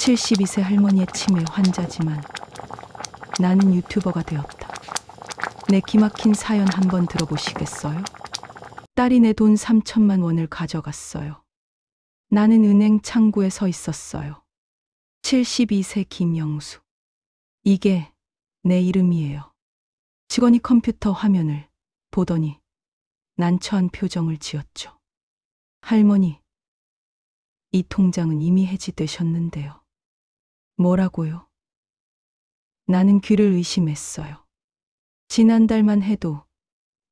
72세 할머니의 치매 환자지만 나는 유튜버가 되었다. 내 기막힌 사연 한번 들어보시겠어요? 딸이 내 돈 3천만 원을 가져갔어요. 나는 은행 창구에 서 있었어요. 72세 김영수. 이게 내 이름이에요. 직원이 컴퓨터 화면을 보더니 난처한 표정을 지었죠. 할머니, 이 통장은 이미 해지되셨는데요. 뭐라고요? 나는 귀를 의심했어요. 지난달만 해도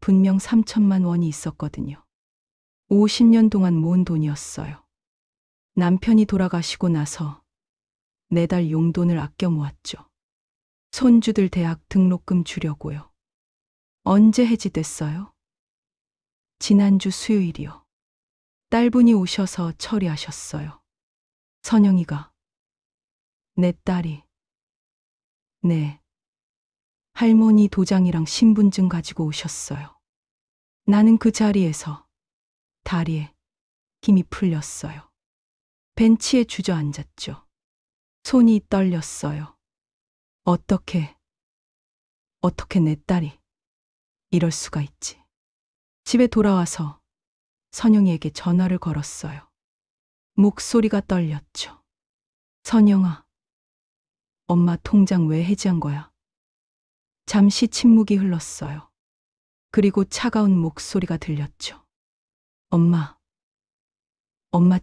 분명 3천만 원이 있었거든요. 50년 동안 모은 돈이었어요. 남편이 돌아가시고 나서 매달 용돈을 아껴 모았죠. 손주들 대학 등록금 주려고요. 언제 해지됐어요? 지난주 수요일이요. 딸분이 오셔서 처리하셨어요. 선영이가. 내 딸이. 네. 할머니 도장이랑 신분증 가지고 오셨어요. 나는 그 자리에서 다리에 힘이 풀렸어요. 벤치에 주저앉았죠. 손이 떨렸어요. 어떻게 내 딸이 이럴 수가 있지. 집에 돌아와서 선영이에게 전화를 걸었어요. 목소리가 떨렸죠. 선영아, 엄마 통장 왜 해지한 거야? 잠시 침묵이 흘렀어요. 그리고 차가운 목소리가 들렸죠. 엄마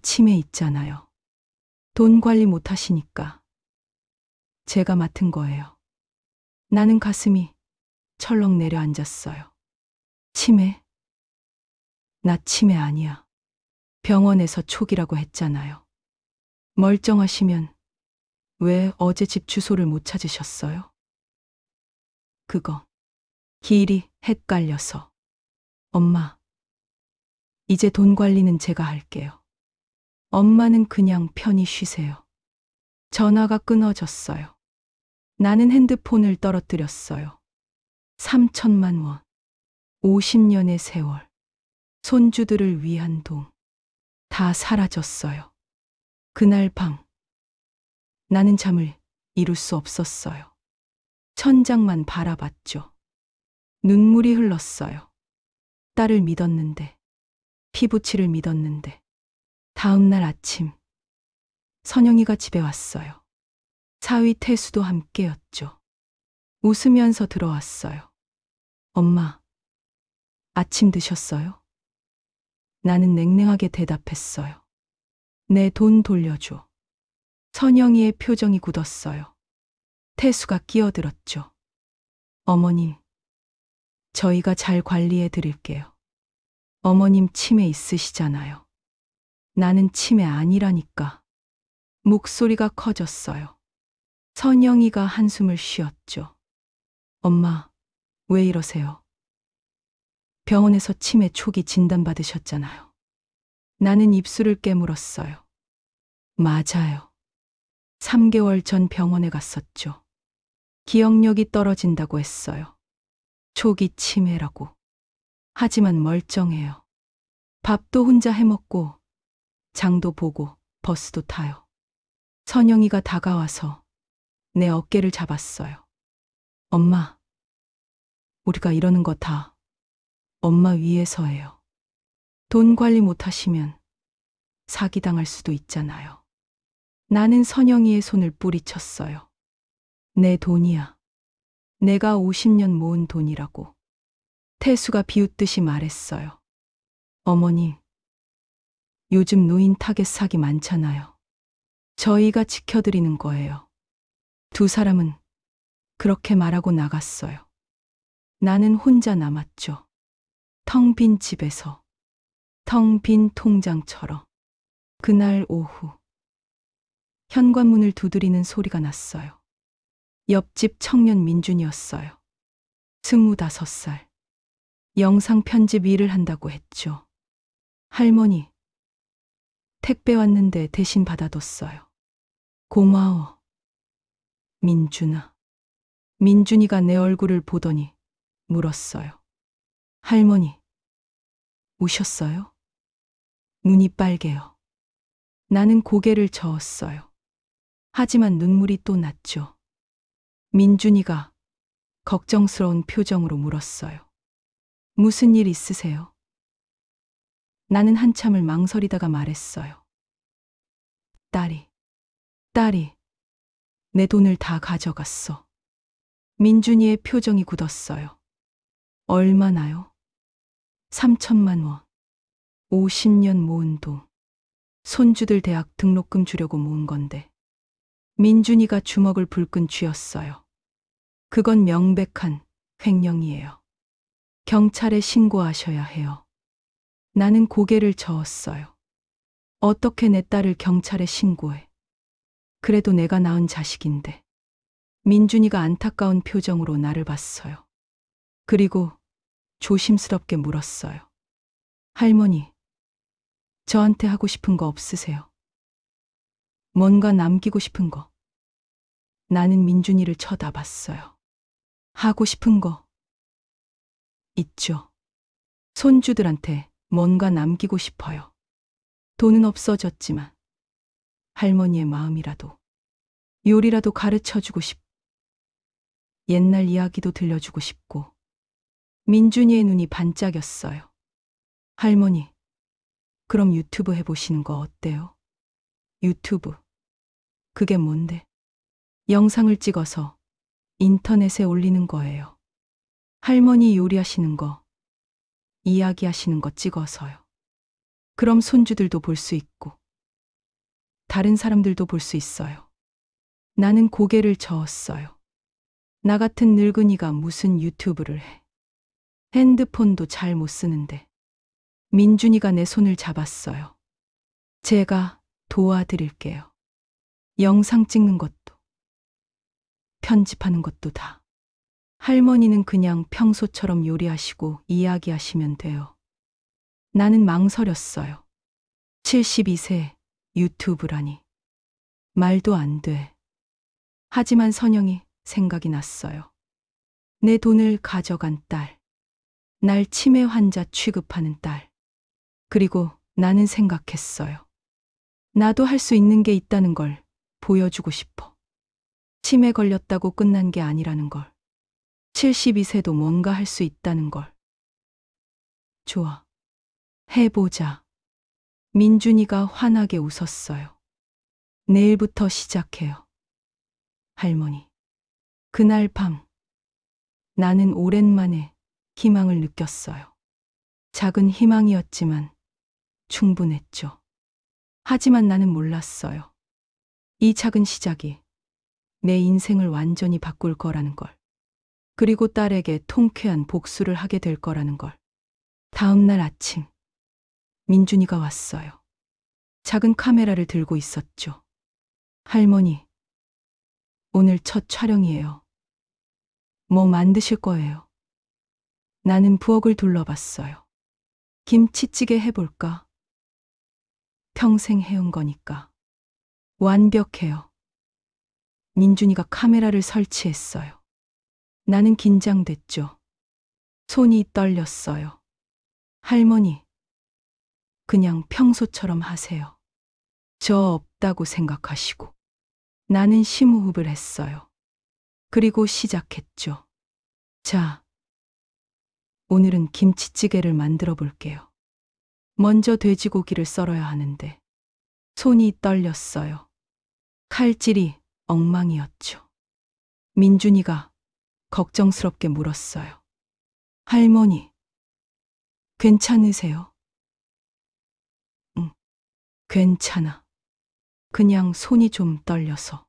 치매 있잖아요. 돈 관리 못 하시니까 제가 맡은 거예요. 나는 가슴이 철렁 내려앉았어요. 치매? 나 치매 아니야. 병원에서 초기라고 했잖아요. 멀쩡하시면 왜 어제 집 주소를 못 찾으셨어요? 그거 길이 헷갈려서. 엄마, 이제 돈 관리는 제가 할게요. 엄마는 그냥 편히 쉬세요. 전화가 끊어졌어요. 나는 핸드폰을 떨어뜨렸어요. 3천만 원. 50년의 세월. 손주들을 위한 돈. 다 사라졌어요. 그날 밤 나는 잠을 이룰 수 없었어요. 천장만 바라봤죠. 눈물이 흘렀어요. 딸을 믿었는데, 피부치를 믿었는데. 다음 날 아침 선영이가 집에 왔어요. 사위 태수도 함께였죠. 웃으면서 들어왔어요. 엄마, 아침 드셨어요? 나는 냉랭하게 대답했어요. 내 돈 돌려줘. 선영이의 표정이 굳었어요. 태수가 끼어들었죠. 어머님, 저희가 잘 관리해 드릴게요. 어머님 치매 있으시잖아요. 나는 치매 아니라니까. 목소리가 커졌어요. 선영이가 한숨을 쉬었죠. 엄마, 왜 이러세요? 병원에서 치매 초기 진단받으셨잖아요. 나는 입술을 깨물었어요. 맞아요. 3개월 전 병원에 갔었죠. 기억력이 떨어진다고 했어요. 초기 치매라고. 하지만 멀쩡해요. 밥도 혼자 해먹고 장도 보고 버스도 타요. 선영이가 다가와서 내 어깨를 잡았어요. 엄마, 우리가 이러는 거 다 엄마 위해서예요. 돈 관리 못하시면 사기당할 수도 있잖아요. 나는 선영이의 손을 뿌리쳤어요. 내 돈이야. 내가 50년 모은 돈이라고. 태수가 비웃듯이 말했어요. 어머님, 요즘 노인 타겟 사기 많잖아요. 저희가 지켜드리는 거예요. 두 사람은 그렇게 말하고 나갔어요. 나는 혼자 남았죠. 텅 빈 집에서, 텅 빈 통장처럼. 그날 오후 현관문을 두드리는 소리가 났어요. 옆집 청년 민준이었어요. 25살. 영상 편집 일을 한다고 했죠. 할머니, 택배 왔는데 대신 받아뒀어요. 고마워. 민준아. 민준이가 내 얼굴을 보더니 물었어요. 할머니, 우셨어요? 눈이 빨개요. 나는 고개를 저었어요. 하지만 눈물이 또 났죠. 민준이가 걱정스러운 표정으로 물었어요. 무슨 일 있으세요? 나는 한참을 망설이다가 말했어요. 딸이 내 돈을 다 가져갔어. 민준이의 표정이 굳었어요. 얼마나요? 3천만 원. 50년 모은 돈. 손주들 대학 등록금 주려고 모은 건데. 민준이가 주먹을 불끈 쥐었어요. 그건 명백한 횡령이에요. 경찰에 신고하셔야 해요. 나는 고개를 저었어요. 어떻게 내 딸을 경찰에 신고해? 그래도 내가 낳은 자식인데. 민준이가 안타까운 표정으로 나를 봤어요. 그리고 조심스럽게 물었어요. 할머니, 저한테 하고 싶은 거 없으세요? 뭔가 남기고 싶은 거. 나는 민준이를 쳐다봤어요. 하고 싶은 거 있죠. 손주들한테 뭔가 남기고 싶어요. 돈은 없어졌지만 할머니의 마음이라도, 요리라도 가르쳐주고 싶고, 옛날 이야기도 들려주고 싶고. 민준이의 눈이 반짝였어요. 할머니, 그럼 유튜브 해보시는 거 어때요? 유튜브. 그게 뭔데? 영상을 찍어서 인터넷에 올리는 거예요. 할머니 요리하시는 거, 이야기하시는 거 찍어서요. 그럼 손주들도 볼 수 있고, 다른 사람들도 볼 수 있어요. 나는 고개를 저었어요. 나 같은 늙은이가 무슨 유튜브를 해. 핸드폰도 잘 못 쓰는데. 민준이가 내 손을 잡았어요. 제가 도와드릴게요. 영상 찍는 것도, 편집하는 것도 다. 할머니는 그냥 평소처럼 요리하시고 이야기하시면 돼요. 나는 망설였어요. 72세 유튜브라니. 말도 안 돼. 하지만 선영이 생각이 났어요. 내 돈을 가져간 딸. 날 치매 환자 취급하는 딸. 그리고 나는 생각했어요. 나도 할 수 있는 게 있다는 걸 보여주고 싶어. 치매 걸렸다고 끝난 게 아니라는 걸. 72세도 뭔가 할 수 있다는 걸. 좋아. 해보자. 민준이가 환하게 웃었어요. 내일부터 시작해요. 할머니. 그날 밤, 나는 오랜만에 희망을 느꼈어요. 작은 희망이었지만 충분했죠. 하지만 나는 몰랐어요. 이 작은 시작이 내 인생을 완전히 바꿀 거라는 걸. 그리고 딸에게 통쾌한 복수를 하게 될 거라는 걸. 다음 날 아침, 민준이가 왔어요. 작은 카메라를 들고 있었죠. 할머니, 오늘 첫 촬영이에요. 뭐 만드실 거예요? 나는 부엌을 둘러봤어요. 김치찌개 해볼까? 평생 해온 거니까. 완벽해요. 민준이가 카메라를 설치했어요. 나는 긴장됐죠. 손이 떨렸어요. 할머니, 그냥 평소처럼 하세요. 저 없다고 생각하시고. 나는 심호흡을 했어요. 그리고 시작했죠. 자, 오늘은 김치찌개를 만들어 볼게요. 먼저 돼지고기를 썰어야 하는데 손이 떨렸어요. 칼질이 엉망이었죠. 민준이가 걱정스럽게 물었어요. 할머니, 괜찮으세요? 응, 괜찮아. 그냥 손이 좀 떨려서.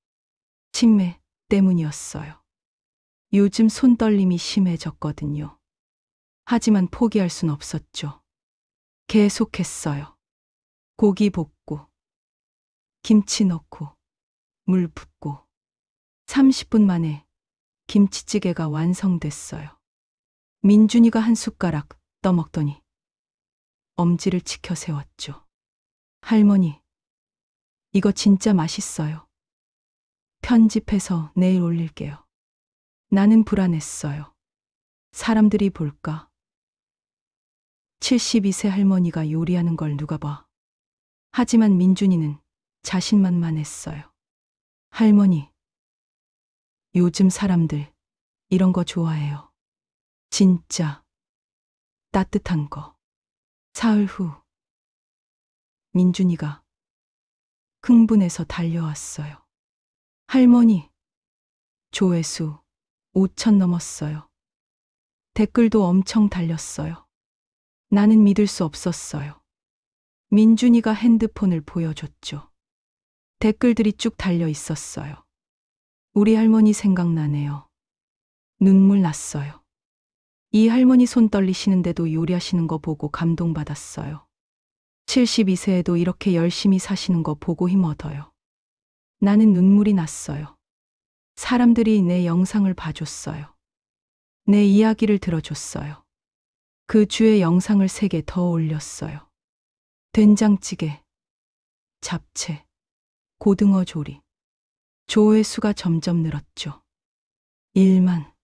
치매 때문이었어요. 요즘 손떨림이 심해졌거든요. 하지만 포기할 순 없었죠. 계속했어요. 고기 볶고, 김치 넣고, 물 붓고. 30분 만에 김치찌개가 완성됐어요. 민준이가 한 숟가락 떠먹더니 엄지를 치켜 세웠죠. 할머니, 이거 진짜 맛있어요. 편집해서 내일 올릴게요. 나는 불안했어요. 사람들이 볼까? 72세 할머니가 요리하는 걸 누가 봐. 하지만 민준이는 자신만만했어요. 할머니, 요즘 사람들 이런 거 좋아해요. 진짜 따뜻한 거. 사흘 후 민준이가 흥분해서 달려왔어요. 할머니, 조회수 5천 넘었어요. 댓글도 엄청 달렸어요. 나는 믿을 수 없었어요. 민준이가 핸드폰을 보여줬죠. 댓글들이 쭉 달려 있었어요. 우리 할머니 생각나네요. 눈물 났어요. 이 할머니 손 떨리시는데도 요리하시는 거 보고 감동받았어요. 72세에도 이렇게 열심히 사시는 거 보고 힘 얻어요. 나는 눈물이 났어요. 사람들이 내 영상을 봐줬어요. 내 이야기를 들어줬어요. 그 주에 영상을 3개 더 올렸어요. 된장찌개, 잡채, 고등어 조리. 조회수가 점점 늘었죠. 1만,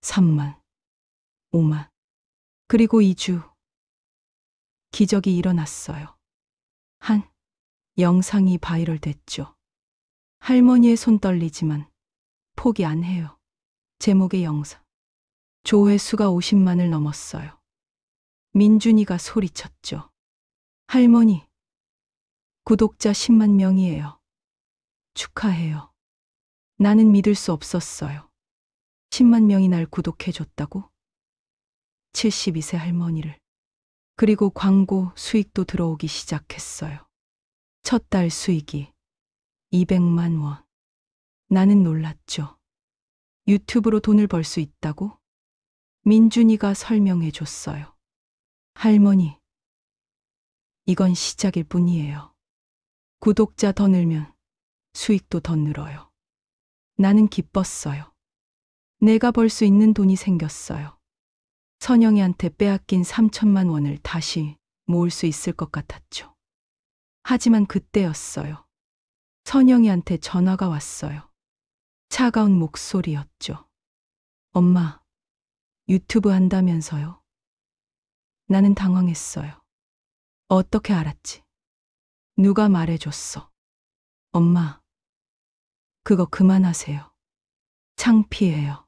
3만, 5만. 그리고 2주. 기적이 일어났어요. 한 영상이 바이럴 됐죠. 할머니의 손 떨리지만 포기 안 해요. 제목의 영상. 조회수가 50만을 넘었어요. 민준이가 소리쳤죠. 할머니, 구독자 10만 명이에요. 축하해요. 나는 믿을 수 없었어요. 10만 명이 날 구독해줬다고? 72세 할머니를. 그리고 광고 수익도 들어오기 시작했어요. 첫 달 수익이 200만 원. 나는 놀랐죠. 유튜브로 돈을 벌 수 있다고? 민준이가 설명해 줬어요. 할머니, 이건 시작일 뿐이에요. 구독자 더 늘면 수익도 더 늘어요. 나는 기뻤어요. 내가 벌 수 있는 돈이 생겼어요. 선영이한테 빼앗긴 3천만 원을 다시 모을 수 있을 것 같았죠. 하지만 그때였어요. 선영이한테 전화가 왔어요. 차가운 목소리였죠. 엄마, 유튜브 한다면서요? 나는 당황했어요. 어떻게 알았지? 누가 말해줬어? 엄마, 그거 그만하세요. 창피해요.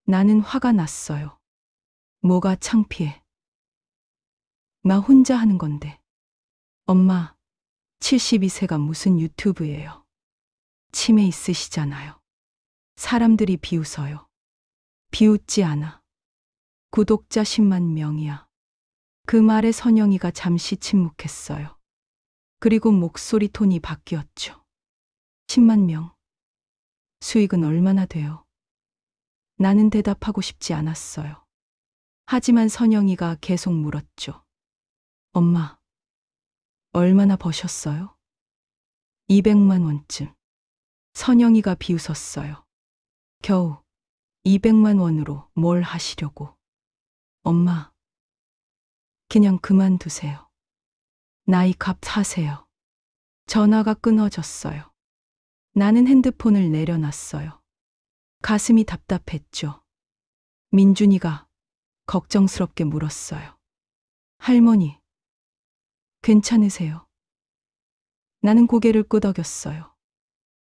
나는 화가 났어요. 뭐가 창피해? 나 혼자 하는 건데. 엄마, 72세가 무슨 유튜브예요? 치매 있으시잖아요. 사람들이 비웃어요. 비웃지 않아. 구독자 10만 명이야. 그 말에 선영이가 잠시 침묵했어요. 그리고 목소리 톤이 바뀌었죠. 10만 명. 수익은 얼마나 돼요? 나는 대답하고 싶지 않았어요. 하지만 선영이가 계속 물었죠. 엄마, 얼마나 버셨어요? 200만 원쯤. 선영이가 비웃었어요. 겨우 200만 원으로 뭘 하시려고? 엄마, 그냥 그만두세요. 나이 값 하세요. 전화가 끊어졌어요. 나는 핸드폰을 내려놨어요. 가슴이 답답했죠. 민준이가 걱정스럽게 물었어요. 할머니, 괜찮으세요? 나는 고개를 끄덕였어요.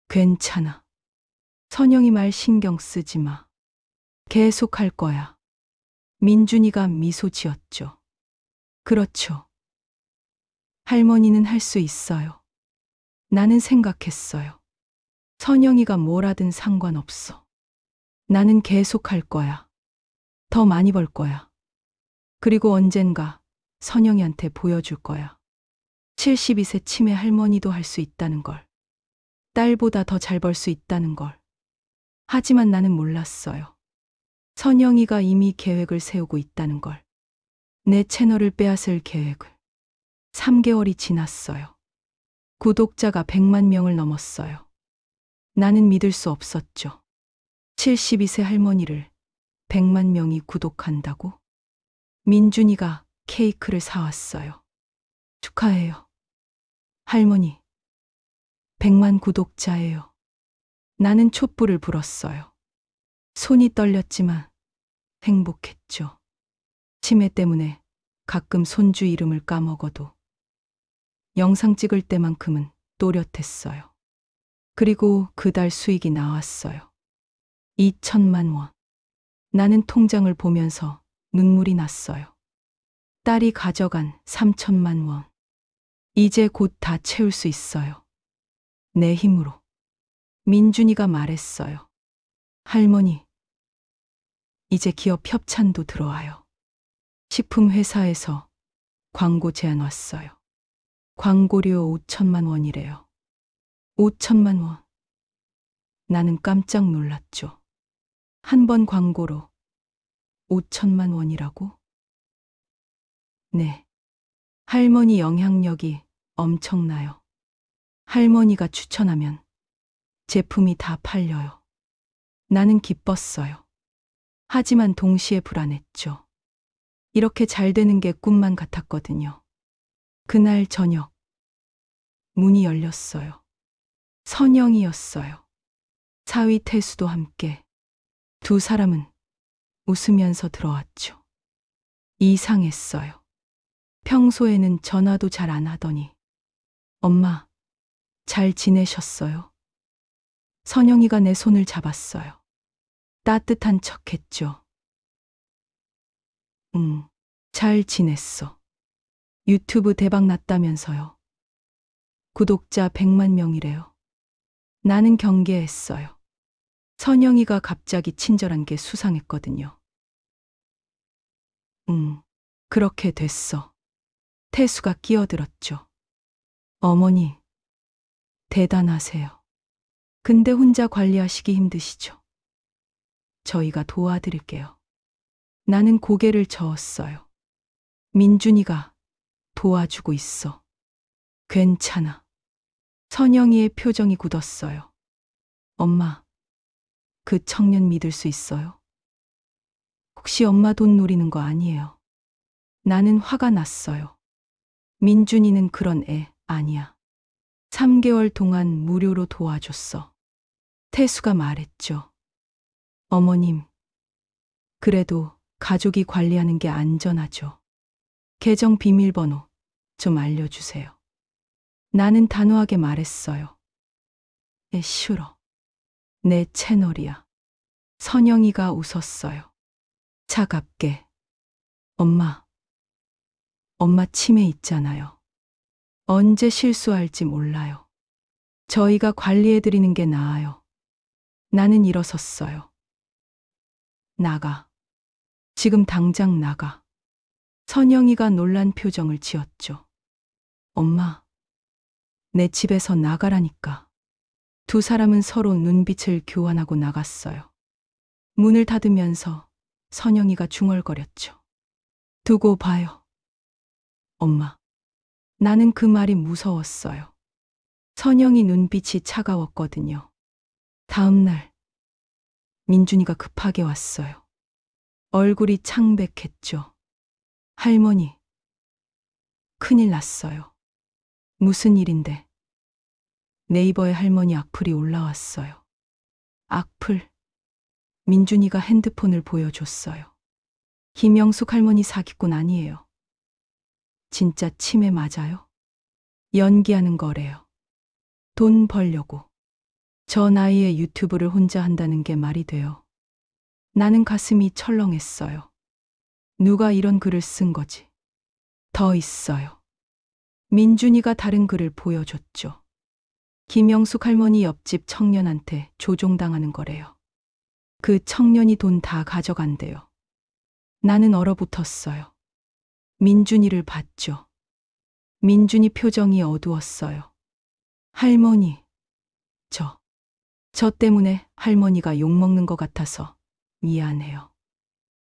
괜찮아. 선영이 말 신경 쓰지 마. 계속 할 거야. 민준이가 미소 지었죠. 그렇죠. 할머니는 할 수 있어요. 나는 생각했어요. 선영이가 뭘 하든 상관없어. 나는 계속 할 거야. 더 많이 벌 거야. 그리고 언젠가 선영이한테 보여줄 거야. 72세 치매 할머니도 할 수 있다는 걸. 딸보다 더 잘 벌 수 있다는 걸. 하지만 나는 몰랐어요. 선영이가 이미 계획을 세우고 있다는 걸. 내 채널을 빼앗을 계획을. 3개월이 지났어요. 구독자가 100만 명을 넘었어요. 나는 믿을 수 없었죠. 72세 할머니를 100만 명이 구독한다고? 민준이가 케이크를 사왔어요. 축하해요. 할머니, 100만 구독자예요. 나는 촛불을 불었어요. 손이 떨렸지만 행복했죠. 치매 때문에 가끔 손주 이름을 까먹어도 영상 찍을 때만큼은 또렷했어요. 그리고 그달 수익이 나왔어요. 2천만 원. 나는 통장을 보면서 눈물이 났어요. 딸이 가져간 3천만 원. 이제 곧 다 채울 수 있어요. 내 힘으로. 민준이가 말했어요. 할머니, 이제 기업 협찬도 들어와요. 식품회사에서 광고 제안 왔어요. 광고료 5천만 원이래요. 5천만 원. 나는 깜짝 놀랐죠. 한 번 광고로 5천만 원이라고? 네. 할머니 영향력이 엄청나요. 할머니가 추천하면 제품이 다 팔려요. 나는 기뻤어요. 하지만 동시에 불안했죠. 이렇게 잘 되는 게 꿈만 같았거든요. 그날 저녁, 문이 열렸어요. 선영이었어요. 사위 태수도 함께. 두 사람은 웃으면서 들어왔죠. 이상했어요. 평소에는 전화도 잘 안 하더니. 엄마, 잘 지내셨어요? 선영이가 내 손을 잡았어요. 따뜻한 척 했죠. 잘 지냈어. 유튜브 대박 났다면서요. 구독자 100만 명이래요. 나는 경계했어요. 선영이가 갑자기 친절한 게 수상했거든요. 그렇게 됐어. 태수가 끼어들었죠. 어머니, 대단하세요. 근데 혼자 관리하시기 힘드시죠? 저희가 도와드릴게요. 나는 고개를 저었어요. 민준이가 도와주고 있어. 괜찮아. 선영이의 표정이 굳었어요. 엄마, 그 청년 믿을 수 있어요? 혹시 엄마 돈 노리는 거 아니에요? 나는 화가 났어요. 민준이는 그런 애 아니야. 3개월 동안 무료로 도와줬어. 태수가 말했죠. 어머님, 그래도 가족이 관리하는 게 안전하죠. 계정 비밀번호 좀 알려주세요. 나는 단호하게 말했어요. 싫어. 내 채널이야. 선영이가 웃었어요. 차갑게. 엄마 치매 있잖아요. 언제 실수할지 몰라요. 저희가 관리해드리는 게 나아요. 나는 일어섰어요. 나가. 지금 당장 나가. 선영이가 놀란 표정을 지었죠. 엄마, 내 집에서 나가라니까. 두 사람은 서로 눈빛을 교환하고 나갔어요. 문을 닫으면서 선영이가 중얼거렸죠. 두고 봐요. 엄마. 나는 그 말이 무서웠어요. 선영이 눈빛이 차가웠거든요. 다음 날, 민준이가 급하게 왔어요. 얼굴이 창백했죠. 할머니, 큰일 났어요. 무슨 일인데? 네이버에 할머니 악플이 올라왔어요. 악플. 민준이가 핸드폰을 보여줬어요. 김영숙 할머니 사기꾼 아니에요. 진짜 치매 맞아요? 연기하는 거래요. 돈 벌려고. 저 나이에 유튜브를 혼자 한다는 게 말이 돼요. 나는 가슴이 철렁했어요. 누가 이런 글을 쓴 거지? 더 있어요. 민준이가 다른 글을 보여줬죠. 김영숙 할머니 옆집 청년한테 조종당하는 거래요. 그 청년이 돈 다 가져간대요. 나는 얼어붙었어요. 민준이를 봤죠. 민준이 표정이 어두웠어요. 할머니, 저 때문에 할머니가 욕먹는 것 같아서 미안해요.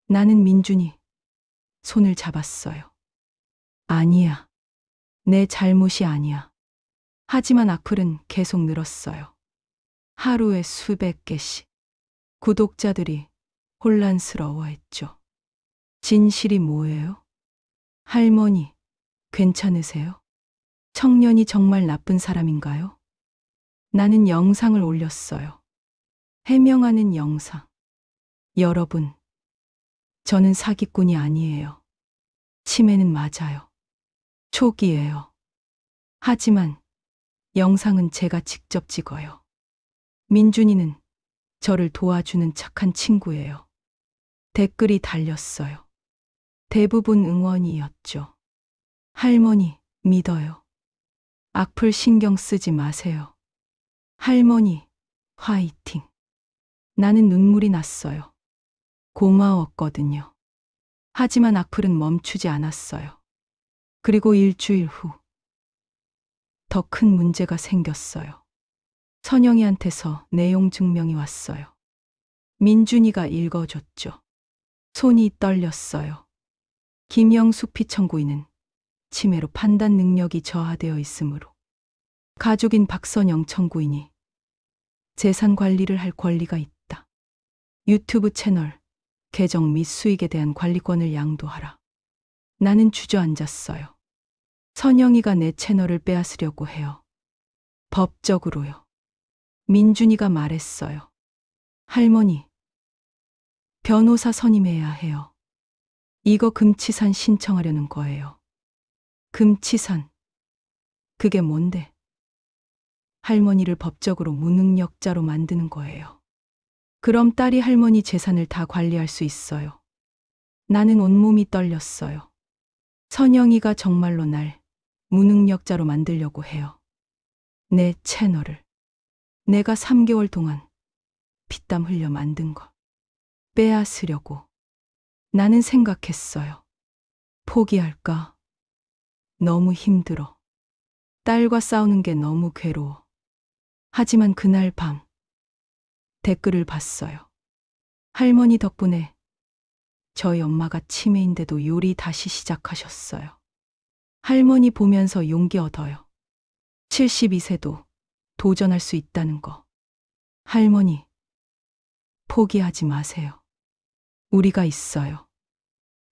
나는 민준이 손을 잡았어요. 아니야. 내 잘못이 아니야. 하지만 악플은 계속 늘었어요. 하루에 수백 개씩. 구독자들이 혼란스러워했죠. 진실이 뭐예요? 할머니, 괜찮으세요? 청년이 정말 나쁜 사람인가요? 나는 영상을 올렸어요. 해명하는 영상. 여러분, 저는 사기꾼이 아니에요. 치매는 맞아요. 초기예요. 하지만 영상은 제가 직접 찍어요. 민준이는 저를 도와주는 착한 친구예요. 댓글이 달렸어요. 대부분 응원이었죠. 할머니, 믿어요. 악플 신경 쓰지 마세요. 할머니, 화이팅. 나는 눈물이 났어요. 고마웠거든요. 하지만 악플은 멈추지 않았어요. 그리고 일주일 후, 더 큰 문제가 생겼어요. 선영이한테서 내용 증명이 왔어요. 민준이가 읽어줬죠. 손이 떨렸어요. 김영숙 피청구인은 치매로 판단 능력이 저하되어 있으므로 가족인 박선영 청구인이 재산 관리를 할 권리가 있다. 유튜브 채널 계정 및 수익에 대한 관리권을 양도하라. 나는 주저앉았어요. 선영이가 내 채널을 빼앗으려고 해요. 법적으로요. 민준이가 말했어요. 할머니, 변호사 선임해야 해요. 이거 금치산 신청하려는 거예요. 금치산. 그게 뭔데? 할머니를 법적으로 무능력자로 만드는 거예요. 그럼 딸이 할머니 재산을 다 관리할 수 있어요. 나는 온몸이 떨렸어요. 선영이가 정말로 날 무능력자로 만들려고 해요. 내 채널을. 내가 3개월 동안 피땀 흘려 만든 것. 빼앗으려고. 나는 생각했어요. 포기할까? 너무 힘들어. 딸과 싸우는 게 너무 괴로워. 하지만 그날 밤 댓글을 봤어요. 할머니 덕분에 저희 엄마가 치매인데도 요리 다시 시작하셨어요. 할머니 보면서 용기 얻어요. 72세도 도전할 수 있다는 거. 할머니, 포기하지 마세요. 우리가 있어요.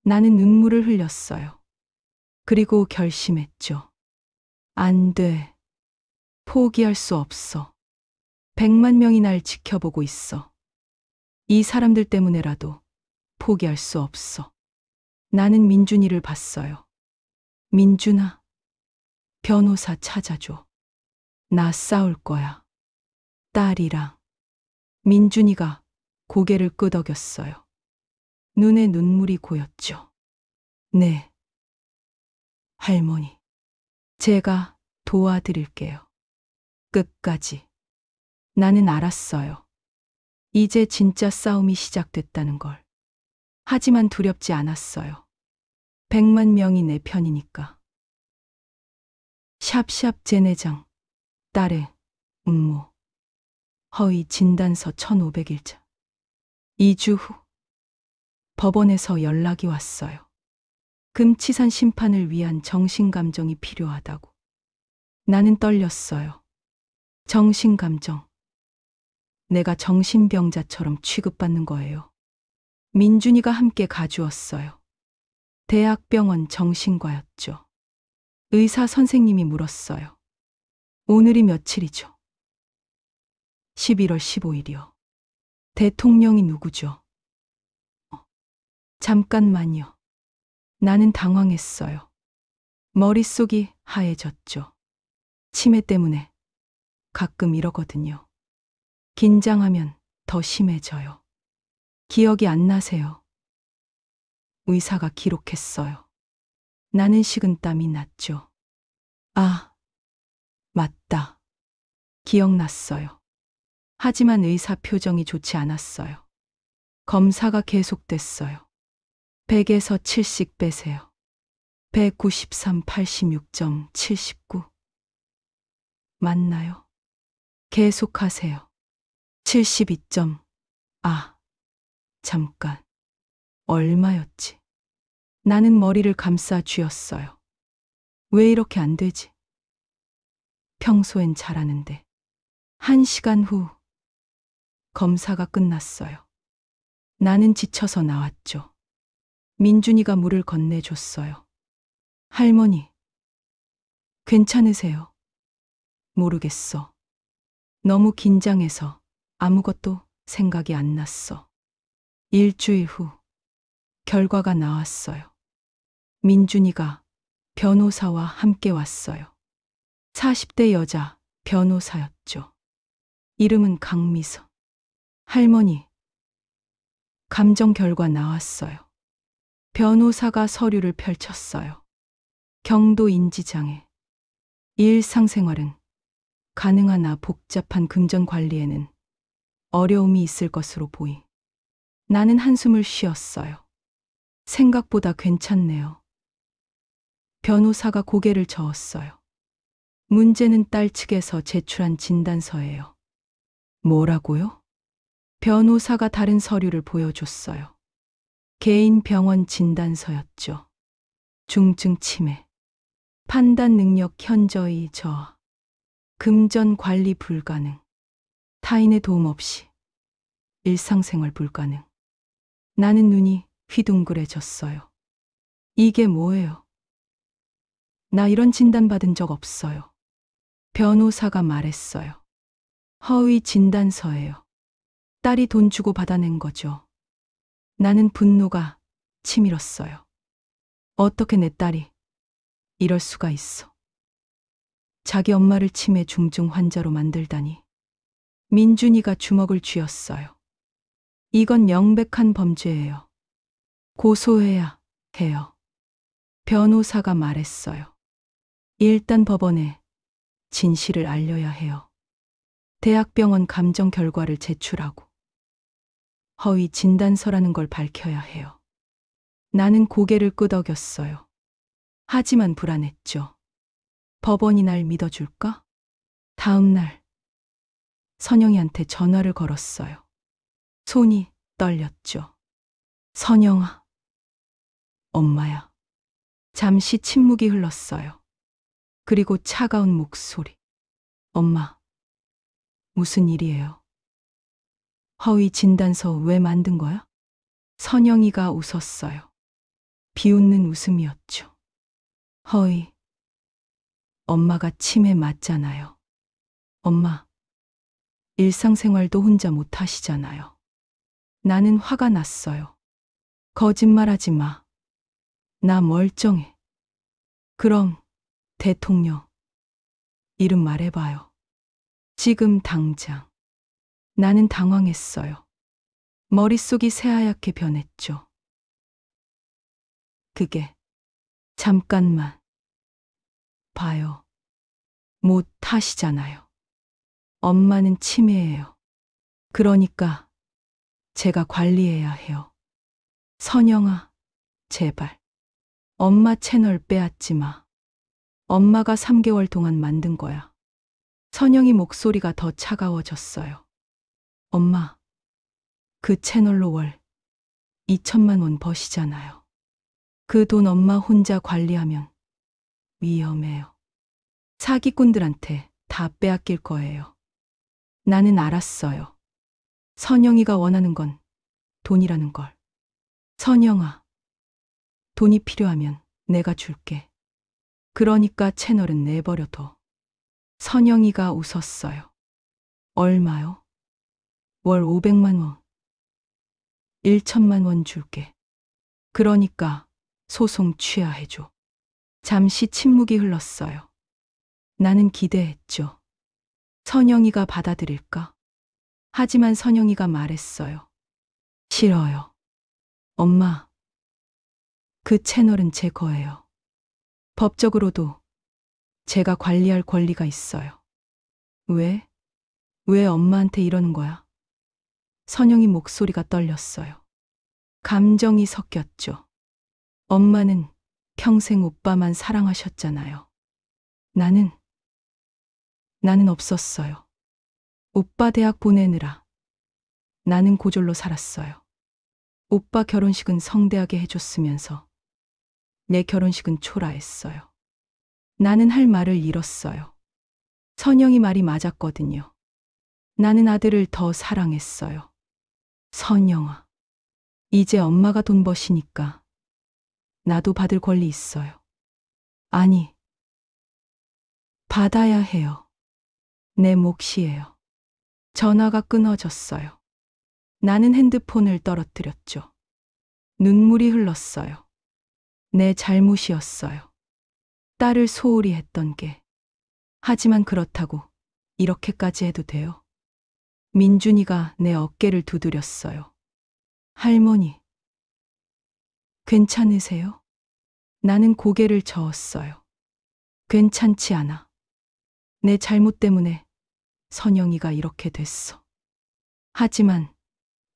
나는 눈물을 흘렸어요. 그리고 결심했죠. 안 돼. 포기할 수 없어. 100만 명이 날 지켜보고 있어. 이 사람들 때문에라도 포기할 수 없어. 나는 민준이를 봤어요. 민준아, 변호사 찾아줘. 나 싸울 거야. 딸이랑. 민준이가 고개를 끄덕였어요. 눈에 눈물이 고였죠. 네. 할머니, 제가 도와드릴게요. 끝까지. 나는 알았어요. 이제 진짜 싸움이 시작됐다는 걸. 하지만 두렵지 않았어요. 100만 명이 내 편이니까. 샵샵 제내장, 딸의 음모, 허위 진단서 1500일자. 2주 후, 법원에서 연락이 왔어요. 금치산 심판을 위한 정신감정이 필요하다고. 나는 떨렸어요. 정신감정. 내가 정신병자처럼 취급받는 거예요. 민준이가 함께 가주었어요. 대학병원 정신과였죠. 의사 선생님이 물었어요. 오늘이 며칠이죠? 11월 15일이요. 대통령이 누구죠? 잠깐만요. 나는 당황했어요. 머릿속이 하얘졌죠. 치매 때문에 가끔 이러거든요. 긴장하면 더 심해져요. 기억이 안 나세요. 의사가 기록했어요. 나는 식은땀이 났죠. 아, 맞다. 기억났어요. 하지만 의사 표정이 좋지 않았어요. 검사가 계속됐어요. 100에서 7씩 빼세요. 193, 86점, 79. 맞나요? 계속하세요. 72점. 아, 잠깐. 얼마였지? 나는 머리를 감싸 쥐었어요. 왜 이렇게 안 되지? 평소엔 잘하는데. 1시간 후, 검사가 끝났어요. 나는 지쳐서 나왔죠. 민준이가 물을 건네줬어요. 할머니, 괜찮으세요? 모르겠어. 너무 긴장해서 아무것도 생각이 안 났어. 일주일 후, 결과가 나왔어요. 민준이가 변호사와 함께 왔어요. 40대 여자 변호사였죠. 이름은 강미서. 할머니, 감정 결과 나왔어요. 변호사가 서류를 펼쳤어요. 경도 인지장애. 일상생활은 가능하나 복잡한 금전 관리에는 어려움이 있을 것으로 보이. 나는 한숨을 쉬었어요. 생각보다 괜찮네요. 변호사가 고개를 저었어요. 문제는 딸 측에서 제출한 진단서예요. 뭐라고요? 변호사가 다른 서류를 보여줬어요. 개인 병원 진단서였죠. 중증 치매, 판단 능력 현저히 저하, 금전 관리 불가능, 타인의 도움 없이 일상생활 불가능. 나는 눈이 휘둥그레졌어요. 이게 뭐예요? 나 이런 진단 받은 적 없어요. 변호사가 말했어요. 허위 진단서예요. 딸이 돈 주고 받아낸 거죠. 나는 분노가 치밀었어요. 어떻게 내 딸이 이럴 수가 있어. 자기 엄마를 치매 중증 환자로 만들다니. 민준이가 주먹을 쥐었어요. 이건 명백한 범죄예요. 고소해야 해요. 변호사가 말했어요. 일단 법원에 진실을 알려야 해요. 대학병원 감정 결과를 제출하고 허위 진단서라는 걸 밝혀야 해요. 나는 고개를 끄덕였어요. 하지만 불안했죠. 법원이 날 믿어줄까? 다음 날 선영이한테 전화를 걸었어요. 손이 떨렸죠. 선영아. 엄마야. 잠시 침묵이 흘렀어요. 그리고 차가운 목소리. 엄마. 무슨 일이에요? 허위 진단서 왜 만든 거야? 선영이가 웃었어요. 비웃는 웃음이었죠. 허위. 엄마가 치매 맞잖아요. 엄마. 일상생활도 혼자 못 하시잖아요. 나는 화가 났어요. 거짓말하지 마. 나 멀쩡해. 그럼 대통령 이름 말해봐요. 지금 당장. 나는 당황했어요. 머릿속이 새하얗게 변했죠. 그게 잠깐만 봐요. 못 하시잖아요. 엄마는 치매예요. 그러니까 제가 관리해야 해요. 선영아, 제발. 엄마 채널 빼앗지 마. 엄마가 3개월 동안 만든 거야. 선영이 목소리가 더 차가워졌어요. 엄마, 그 채널로 월 2천만 원 버시잖아요. 그 돈 엄마 혼자 관리하면 위험해요. 사기꾼들한테 다 빼앗길 거예요. 나는 알았어요. 선영이가 원하는 건 돈이라는 걸. 선영아, 돈이 필요하면 내가 줄게. 그러니까 채널은 내버려둬. 선영이가 웃었어요. 얼마요? 월 500만 원. 1천만 원 줄게. 그러니까 소송 취하해줘. 잠시 침묵이 흘렀어요. 나는 기대했죠. 선영이가 받아들일까? 하지만 선영이가 말했어요. 싫어요. 엄마, 그 채널은 제 거예요. 법적으로도 제가 관리할 권리가 있어요. 왜? 왜 엄마한테 이러는 거야? 선영이 목소리가 떨렸어요. 감정이 섞였죠. 엄마는 평생 오빠만 사랑하셨잖아요. 나는 없었어요. 오빠 대학 보내느라 나는 고졸로 살았어요. 오빠 결혼식은 성대하게 해줬으면서 내 결혼식은 초라했어요. 나는 할 말을 잃었어요. 선영이 말이 맞았거든요. 나는 아들을 더 사랑했어요. 선영아, 이제 엄마가 돈 버시니까 나도 받을 권리 있어요. 아니, 받아야 해요. 내 몫이에요. 전화가 끊어졌어요. 나는 핸드폰을 떨어뜨렸죠. 눈물이 흘렀어요. 내 잘못이었어요. 딸을 소홀히 했던 게. 하지만 그렇다고 이렇게까지 해도 돼요? 민준이가 내 어깨를 두드렸어요. 할머니, 괜찮으세요? 나는 고개를 저었어요. 괜찮지 않아. 내 잘못 때문에 선영이가 이렇게 됐어. 하지만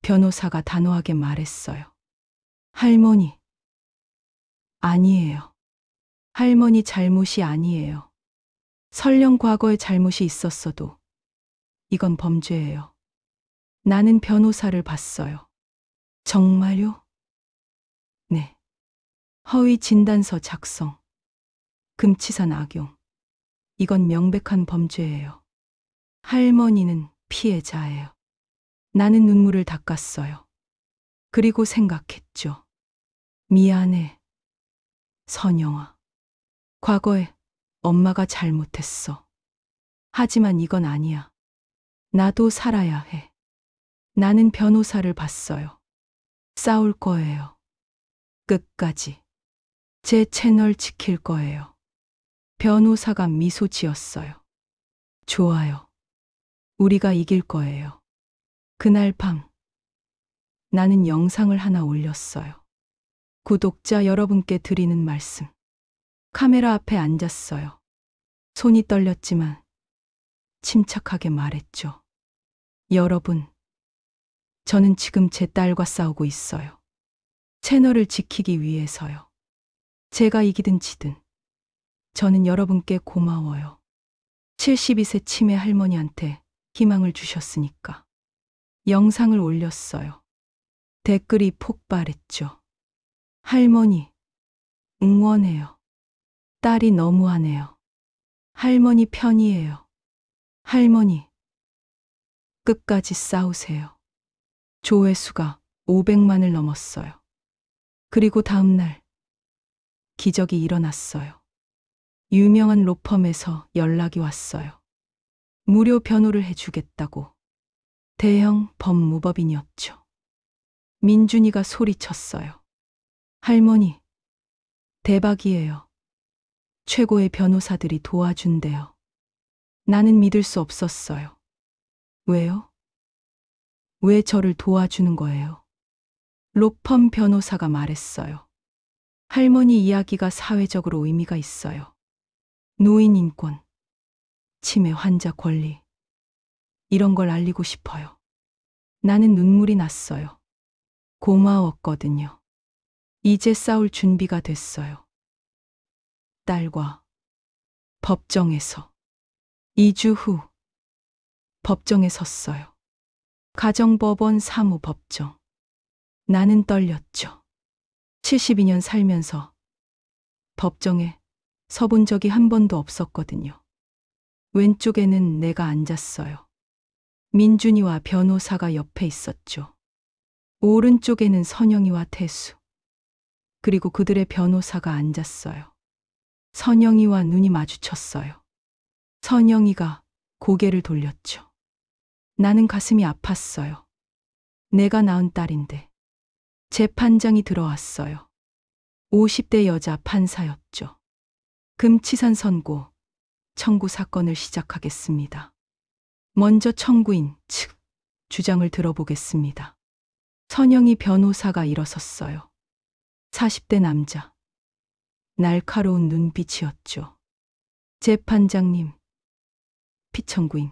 변호사가 단호하게 말했어요. 할머니, 아니에요. 할머니 잘못이 아니에요. 설령 과거에 잘못이 있었어도 이건 범죄예요. 나는 변호사를 봤어요. 정말요? 네. 허위 진단서 작성, 금치산 악용. 이건 명백한 범죄예요. 할머니는 피해자예요. 나는 눈물을 닦았어요. 그리고 생각했죠. 미안해, 선영아. 과거에 엄마가 잘못했어. 하지만 이건 아니야. 나도 살아야 해. 나는 변호사를 봤어요. 싸울 거예요. 끝까지. 제 채널 지킬 거예요. 변호사가 미소 지었어요. 좋아요. 우리가 이길 거예요. 그날 밤, 나는 영상을 하나 올렸어요. 구독자 여러분께 드리는 말씀. 카메라 앞에 앉았어요. 손이 떨렸지만 침착하게 말했죠. 여러분, 저는 지금 제 딸과 싸우고 있어요. 채널을 지키기 위해서요. 제가 이기든 지든 저는 여러분께 고마워요. 72세 치매 할머니한테 희망을 주셨으니까. 영상을 올렸어요. 댓글이 폭발했죠. 할머니, 응원해요. 딸이 너무하네요. 할머니 편이에요. 할머니, 끝까지 싸우세요. 조회수가 500만을 넘었어요. 그리고 다음 날 기적이 일어났어요. 유명한 로펌에서 연락이 왔어요. 무료 변호를 해주겠다고. 대형 법무법인이었죠. 민준이가 소리쳤어요. 할머니, 대박이에요. 최고의 변호사들이 도와준대요. 나는 믿을 수 없었어요. 왜요? 왜 저를 도와주는 거예요? 로펌 변호사가 말했어요. 할머니 이야기가 사회적으로 의미가 있어요. 노인 인권, 치매 환자 권리, 이런 걸 알리고 싶어요. 나는 눈물이 났어요. 고마웠거든요. 이제 싸울 준비가 됐어요. 딸과 법정에서. 2주 후 법정에 섰어요. 가정법원 사무법정. 나는 떨렸죠. 72년 살면서 법정에 서본 적이 한 번도 없었거든요. 왼쪽에는 내가 앉았어요. 민준이와 변호사가 옆에 있었죠. 오른쪽에는 선영이와 태수, 그리고 그들의 변호사가 앉았어요. 선영이와 눈이 마주쳤어요. 선영이가 고개를 돌렸죠. 나는 가슴이 아팠어요. 내가 낳은 딸인데. 재판장이 들어왔어요. 50대 여자 판사였죠. 금치산 선고, 청구 사건을 시작하겠습니다. 먼저 청구인 측 주장을 들어보겠습니다. 선영이 변호사가 일어섰어요. 40대 남자. 날카로운 눈빛이었죠. 재판장님, 피청구인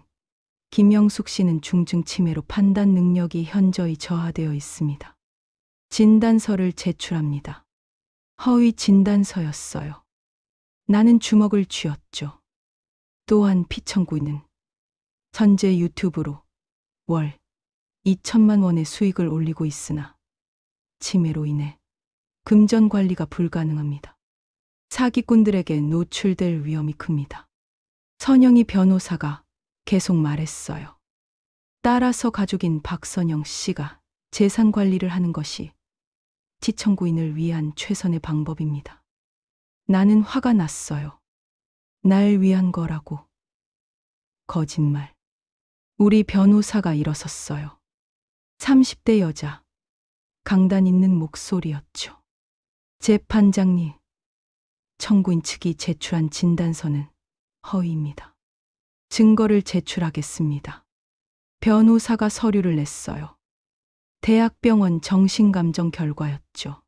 김영숙 씨는 중증 치매로 판단 능력이 현저히 저하되어 있습니다. 진단서를 제출합니다. 허위 진단서였어요. 나는 주먹을 쥐었죠. 또한 피청구인은 현재 유튜브로 월 2천만 원의 수익을 올리고 있으나 치매로 인해 금전 관리가 불가능합니다. 사기꾼들에게 노출될 위험이 큽니다. 선영이 변호사가 계속 말했어요. 따라서 가족인 박선영 씨가 재산 관리를 하는 것이 피청구인을 위한 최선의 방법입니다. 나는 화가 났어요. 날 위한 거라고. 거짓말. 우리 변호사가 일어섰어요. 30대 여자. 강단 있는 목소리였죠. 재판장님, 청구인 측이 제출한 진단서는 허위입니다. 증거를 제출하겠습니다. 변호사가 서류를 냈어요. 대학병원 정신감정 결과였죠.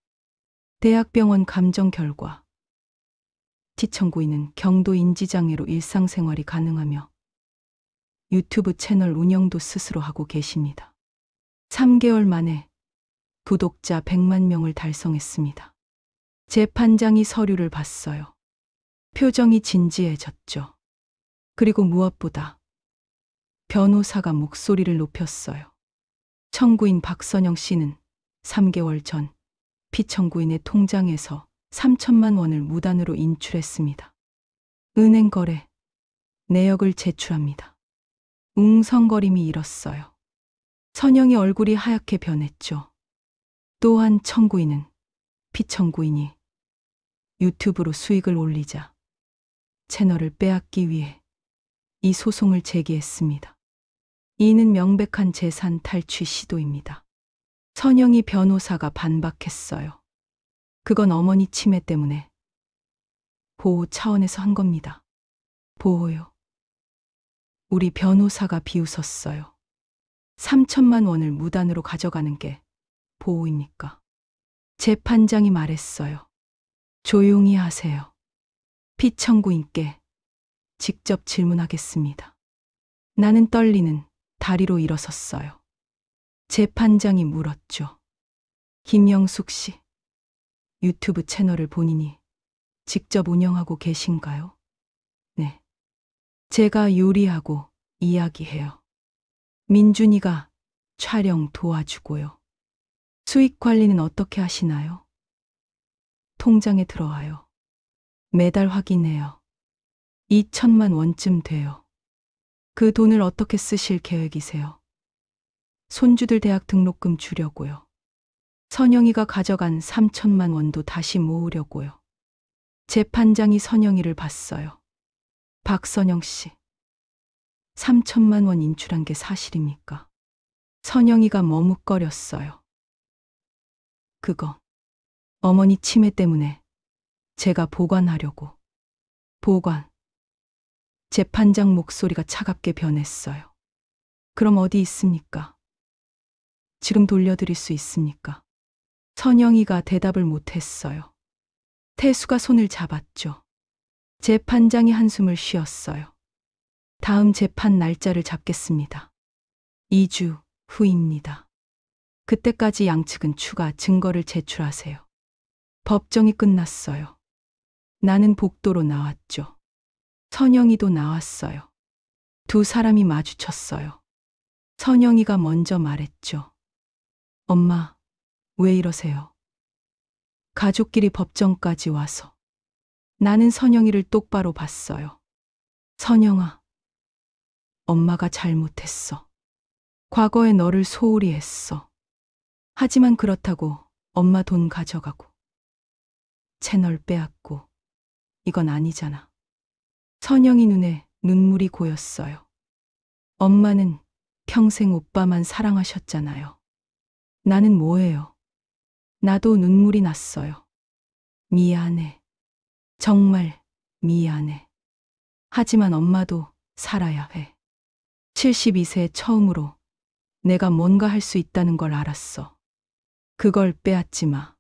대학병원 감정 결과. 티청구인은 경도 인지장애로 일상생활이 가능하며 유튜브 채널 운영도 스스로 하고 계십니다. 3개월 만에 구독자 100만 명을 달성했습니다. 재판장이 서류를 봤어요. 표정이 진지해졌죠. 그리고 무엇보다 변호사가 목소리를 높였어요. 청구인 박선영 씨는 3개월 전 피청구인의 통장에서 3천만 원을 무단으로 인출했습니다. 은행 거래, 내역을 제출합니다. 웅성거림이 일었어요. 선영이 얼굴이 하얗게 변했죠. 또한 청구인은 피청구인이 유튜브로 수익을 올리자 채널을 빼앗기 위해 이 소송을 제기했습니다. 이는 명백한 재산 탈취 시도입니다. 선영이 변호사가 반박했어요. 그건 어머니 치매 때문에 보호 차원에서 한 겁니다. 보호요. 우리 변호사가 비웃었어요. 3천만 원을 무단으로 가져가는 게 보호입니까? 재판장이 말했어요. 조용히 하세요. 피청구인께 직접 질문하겠습니다. 나는 떨리는 다리로 일어섰어요. 재판장이 물었죠. 김영숙 씨, 유튜브 채널을 본인이 직접 운영하고 계신가요? 네. 제가 요리하고 이야기해요. 민준이가 촬영 도와주고요. 수익 관리는 어떻게 하시나요? 통장에 들어와요. 매달 확인해요. 2천만 원쯤 돼요. 그 돈을 어떻게 쓰실 계획이세요? 손주들 대학 등록금 주려고요. 선영이가 가져간 3천만 원도 다시 모으려고요. 재판장이 선영이를 봤어요. 박선영 씨, 3천만 원 인출한 게 사실입니까? 선영이가 머뭇거렸어요. 그거 어머니 치매 때문에 제가 보관하려고. 보관. 재판장 목소리가 차갑게 변했어요. 그럼 어디 있습니까? 지금 돌려드릴 수 있습니까? 선영이가 대답을 못했어요. 태수가 손을 잡았죠. 재판장이 한숨을 쉬었어요. 다음 재판 날짜를 잡겠습니다. 2주 후입니다. 그때까지 양측은 추가 증거를 제출하세요. 법정이 끝났어요. 나는 복도로 나왔죠. 선영이도 나왔어요. 두 사람이 마주쳤어요. 선영이가 먼저 말했죠. 엄마, 왜 이러세요? 가족끼리 법정까지 와서. 나는 선영이를 똑바로 봤어요. 선영아, 엄마가 잘못했어. 과거에 너를 소홀히 했어. 하지만 그렇다고 엄마 돈 가져가고 채널 빼앗고 이건 아니잖아. 선영이 눈에 눈물이 고였어요. 엄마는 평생 오빠만 사랑하셨잖아요. 나는 뭐예요? 나도 눈물이 났어요. 미안해. 정말 미안해. 하지만 엄마도 살아야 해. 72세 처음으로 내가 뭔가 할 수 있다는 걸 알았어. 그걸 빼앗지 마.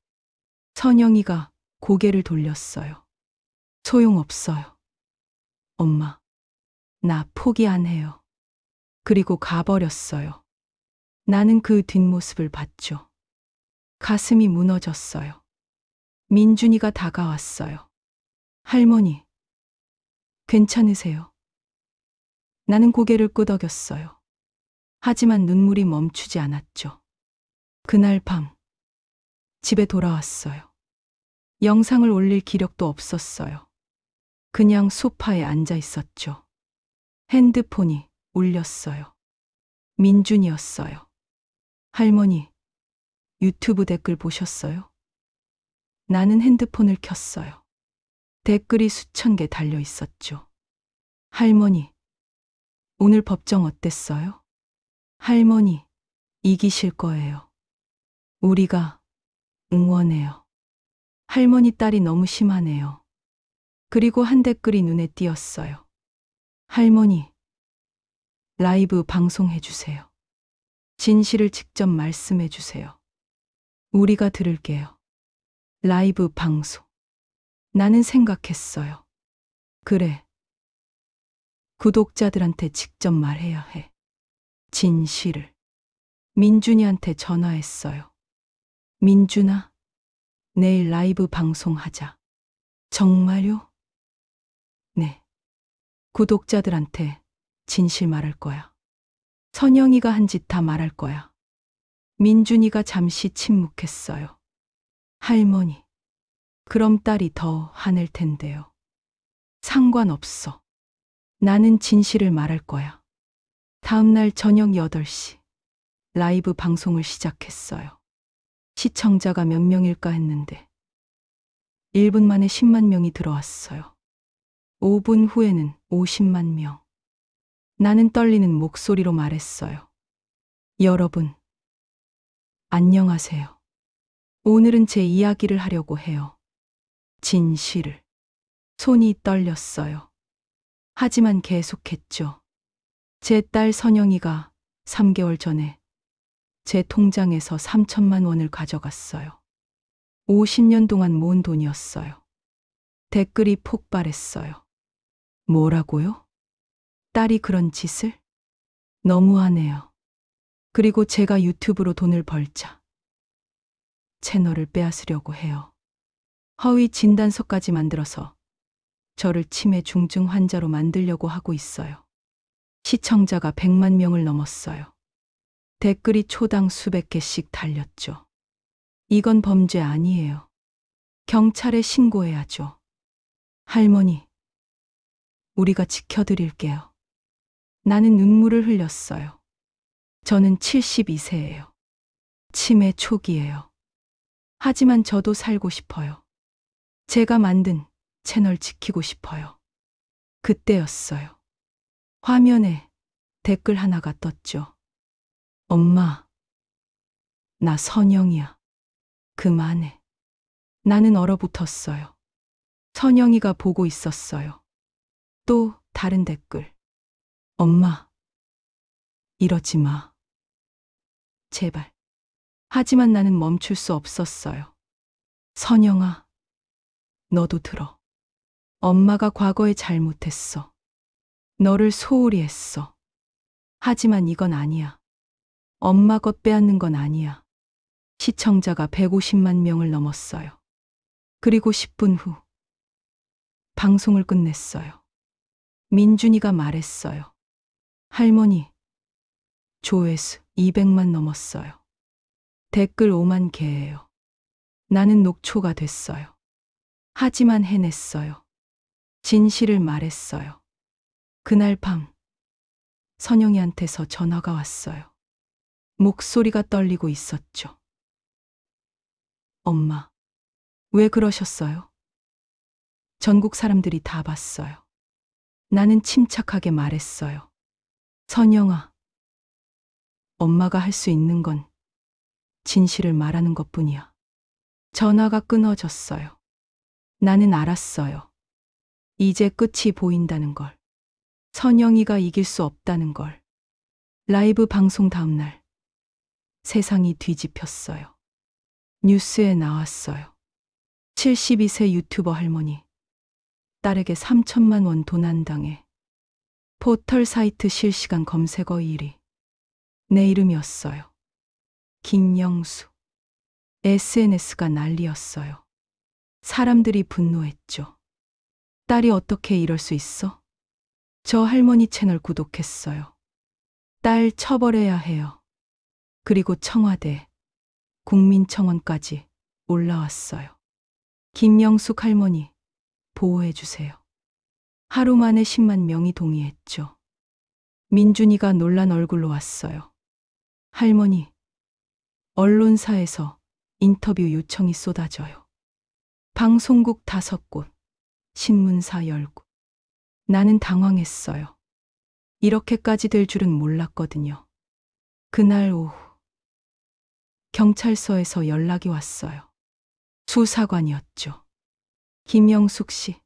선영이가 고개를 돌렸어요. 소용없어요. 엄마, 나 포기 안 해요. 그리고 가버렸어요. 나는 그 뒷모습을 봤죠. 가슴이 무너졌어요. 민준이가 다가왔어요. 할머니, 괜찮으세요? 나는 고개를 끄덕였어요. 하지만 눈물이 멈추지 않았죠. 그날 밤, 집에 돌아왔어요. 영상을 올릴 기력도 없었어요. 그냥 소파에 앉아 있었죠. 핸드폰이 울렸어요. 민준이었어요. 할머니, 유튜브 댓글 보셨어요? 나는 핸드폰을 켰어요. 댓글이 수천 개 달려 있었죠. 할머니, 오늘 법정 어땠어요? 할머니, 이기실 거예요. 우리가 응원해요. 할머니 딸이 너무 심하네요. 그리고 한 댓글이 눈에 띄었어요. 할머니, 라이브 방송해 주세요. 진실을 직접 말씀해 주세요. 우리가 들을게요. 라이브 방송. 나는 생각했어요. 그래. 구독자들한테 직접 말해야 해. 진실을. 민준이한테 전화했어요. 민준아, 내일 라이브 방송하자. 정말요? 네. 구독자들한테 진실 말할 거야. 선영이가 한 짓 다 말할 거야. 민준이가 잠시 침묵했어요. 할머니, 그럼 딸이 더 화낼 텐데요. 상관없어. 나는 진실을 말할 거야. 다음 날 저녁 8시 라이브 방송을 시작했어요. 시청자가 몇 명일까 했는데 1분 만에 10만 명이 들어왔어요. 5분 후에는 50만 명. 나는 떨리는 목소리로 말했어요. 여러분, 안녕하세요. 오늘은 제 이야기를 하려고 해요. 진실을. 손이 떨렸어요. 하지만 계속했죠. 제 딸 선영이가 3개월 전에 제 통장에서 3천만 원을 가져갔어요. 50년 동안 모은 돈이었어요. 댓글이 폭발했어요. 뭐라고요? 딸이 그런 짓을? 너무하네요. 그리고 제가 유튜브로 돈을 벌자 채널을 빼앗으려고 해요. 허위 진단서까지 만들어서 저를 치매 중증 환자로 만들려고 하고 있어요. 시청자가 100만 명을 넘었어요. 댓글이 초당 수백 개씩 달렸죠. 이건 범죄 아니에요. 경찰에 신고해야죠. 할머니, 우리가 지켜드릴게요. 나는 눈물을 흘렸어요. 저는 72세예요. 치매 초기예요. 하지만 저도 살고 싶어요. 제가 만든 채널 지키고 싶어요. 그때였어요. 화면에 댓글 하나가 떴죠. 엄마, 나 선영이야. 그만해. 나는 얼어붙었어요. 선영이가 보고 있었어요. 또 다른 댓글. 엄마, 이러지 마. 제발. 하지만 나는 멈출 수 없었어요. 선영아, 너도 들어. 엄마가 과거에 잘못했어. 너를 소홀히 했어. 하지만 이건 아니야. 엄마 것 빼앗는 건 아니야. 시청자가 150만 명을 넘었어요. 그리고 10분 후 방송을 끝냈어요. 민준이가 말했어요. 할머니, 조회수 200만 넘었어요. 댓글 5만 개예요. 나는 녹초가 됐어요. 하지만 해냈어요. 진실을 말했어요. 그날 밤 선영이한테서 전화가 왔어요. 목소리가 떨리고 있었죠. 엄마, 왜 그러셨어요? 전국 사람들이 다 봤어요. 나는 침착하게 말했어요. 선영아, 엄마가 할 수 있는 건 진실을 말하는 것뿐이야. 전화가 끊어졌어요. 나는 알았어요. 이제 끝이 보인다는 걸. 선영이가 이길 수 없다는 걸. 라이브 방송 다음 날 세상이 뒤집혔어요. 뉴스에 나왔어요. 72세 유튜버 할머니. 딸에게 3천만 원 도난당해. 포털 사이트 실시간 검색어 1위. 내 이름이었어요. 김영수. SNS가 난리였어요. 사람들이 분노했죠. 딸이 어떻게 이럴 수 있어? 저 할머니 채널 구독했어요. 딸 처벌해야 해요. 그리고 청와대, 국민청원까지 올라왔어요. 김영숙 할머니, 보호해주세요. 하루 만에 10만 명이 동의했죠. 민준이가 놀란 얼굴로 왔어요. 할머니, 언론사에서 인터뷰 요청이 쏟아져요. 방송국 5곳, 신문사 10곳. 나는 당황했어요. 이렇게까지 될 줄은 몰랐거든요. 그날 오후 경찰서에서 연락이 왔어요. 수사관이었죠. 김영숙 씨,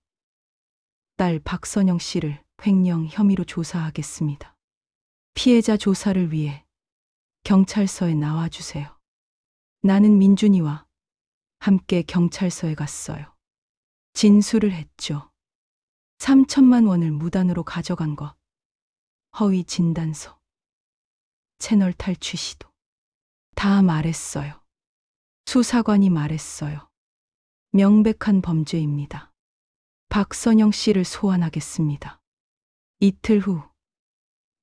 딸 박선영 씨를 횡령 혐의로 조사하겠습니다. 피해자 조사를 위해 경찰서에 나와주세요. 나는 민준이와 함께 경찰서에 갔어요. 진술을 했죠. 3천만 원을 무단으로 가져간 것, 허위 진단서, 채널 탈취 시도. 다 말했어요. 수사관이 말했어요. 명백한 범죄입니다. 박선영 씨를 소환하겠습니다. 이틀 후,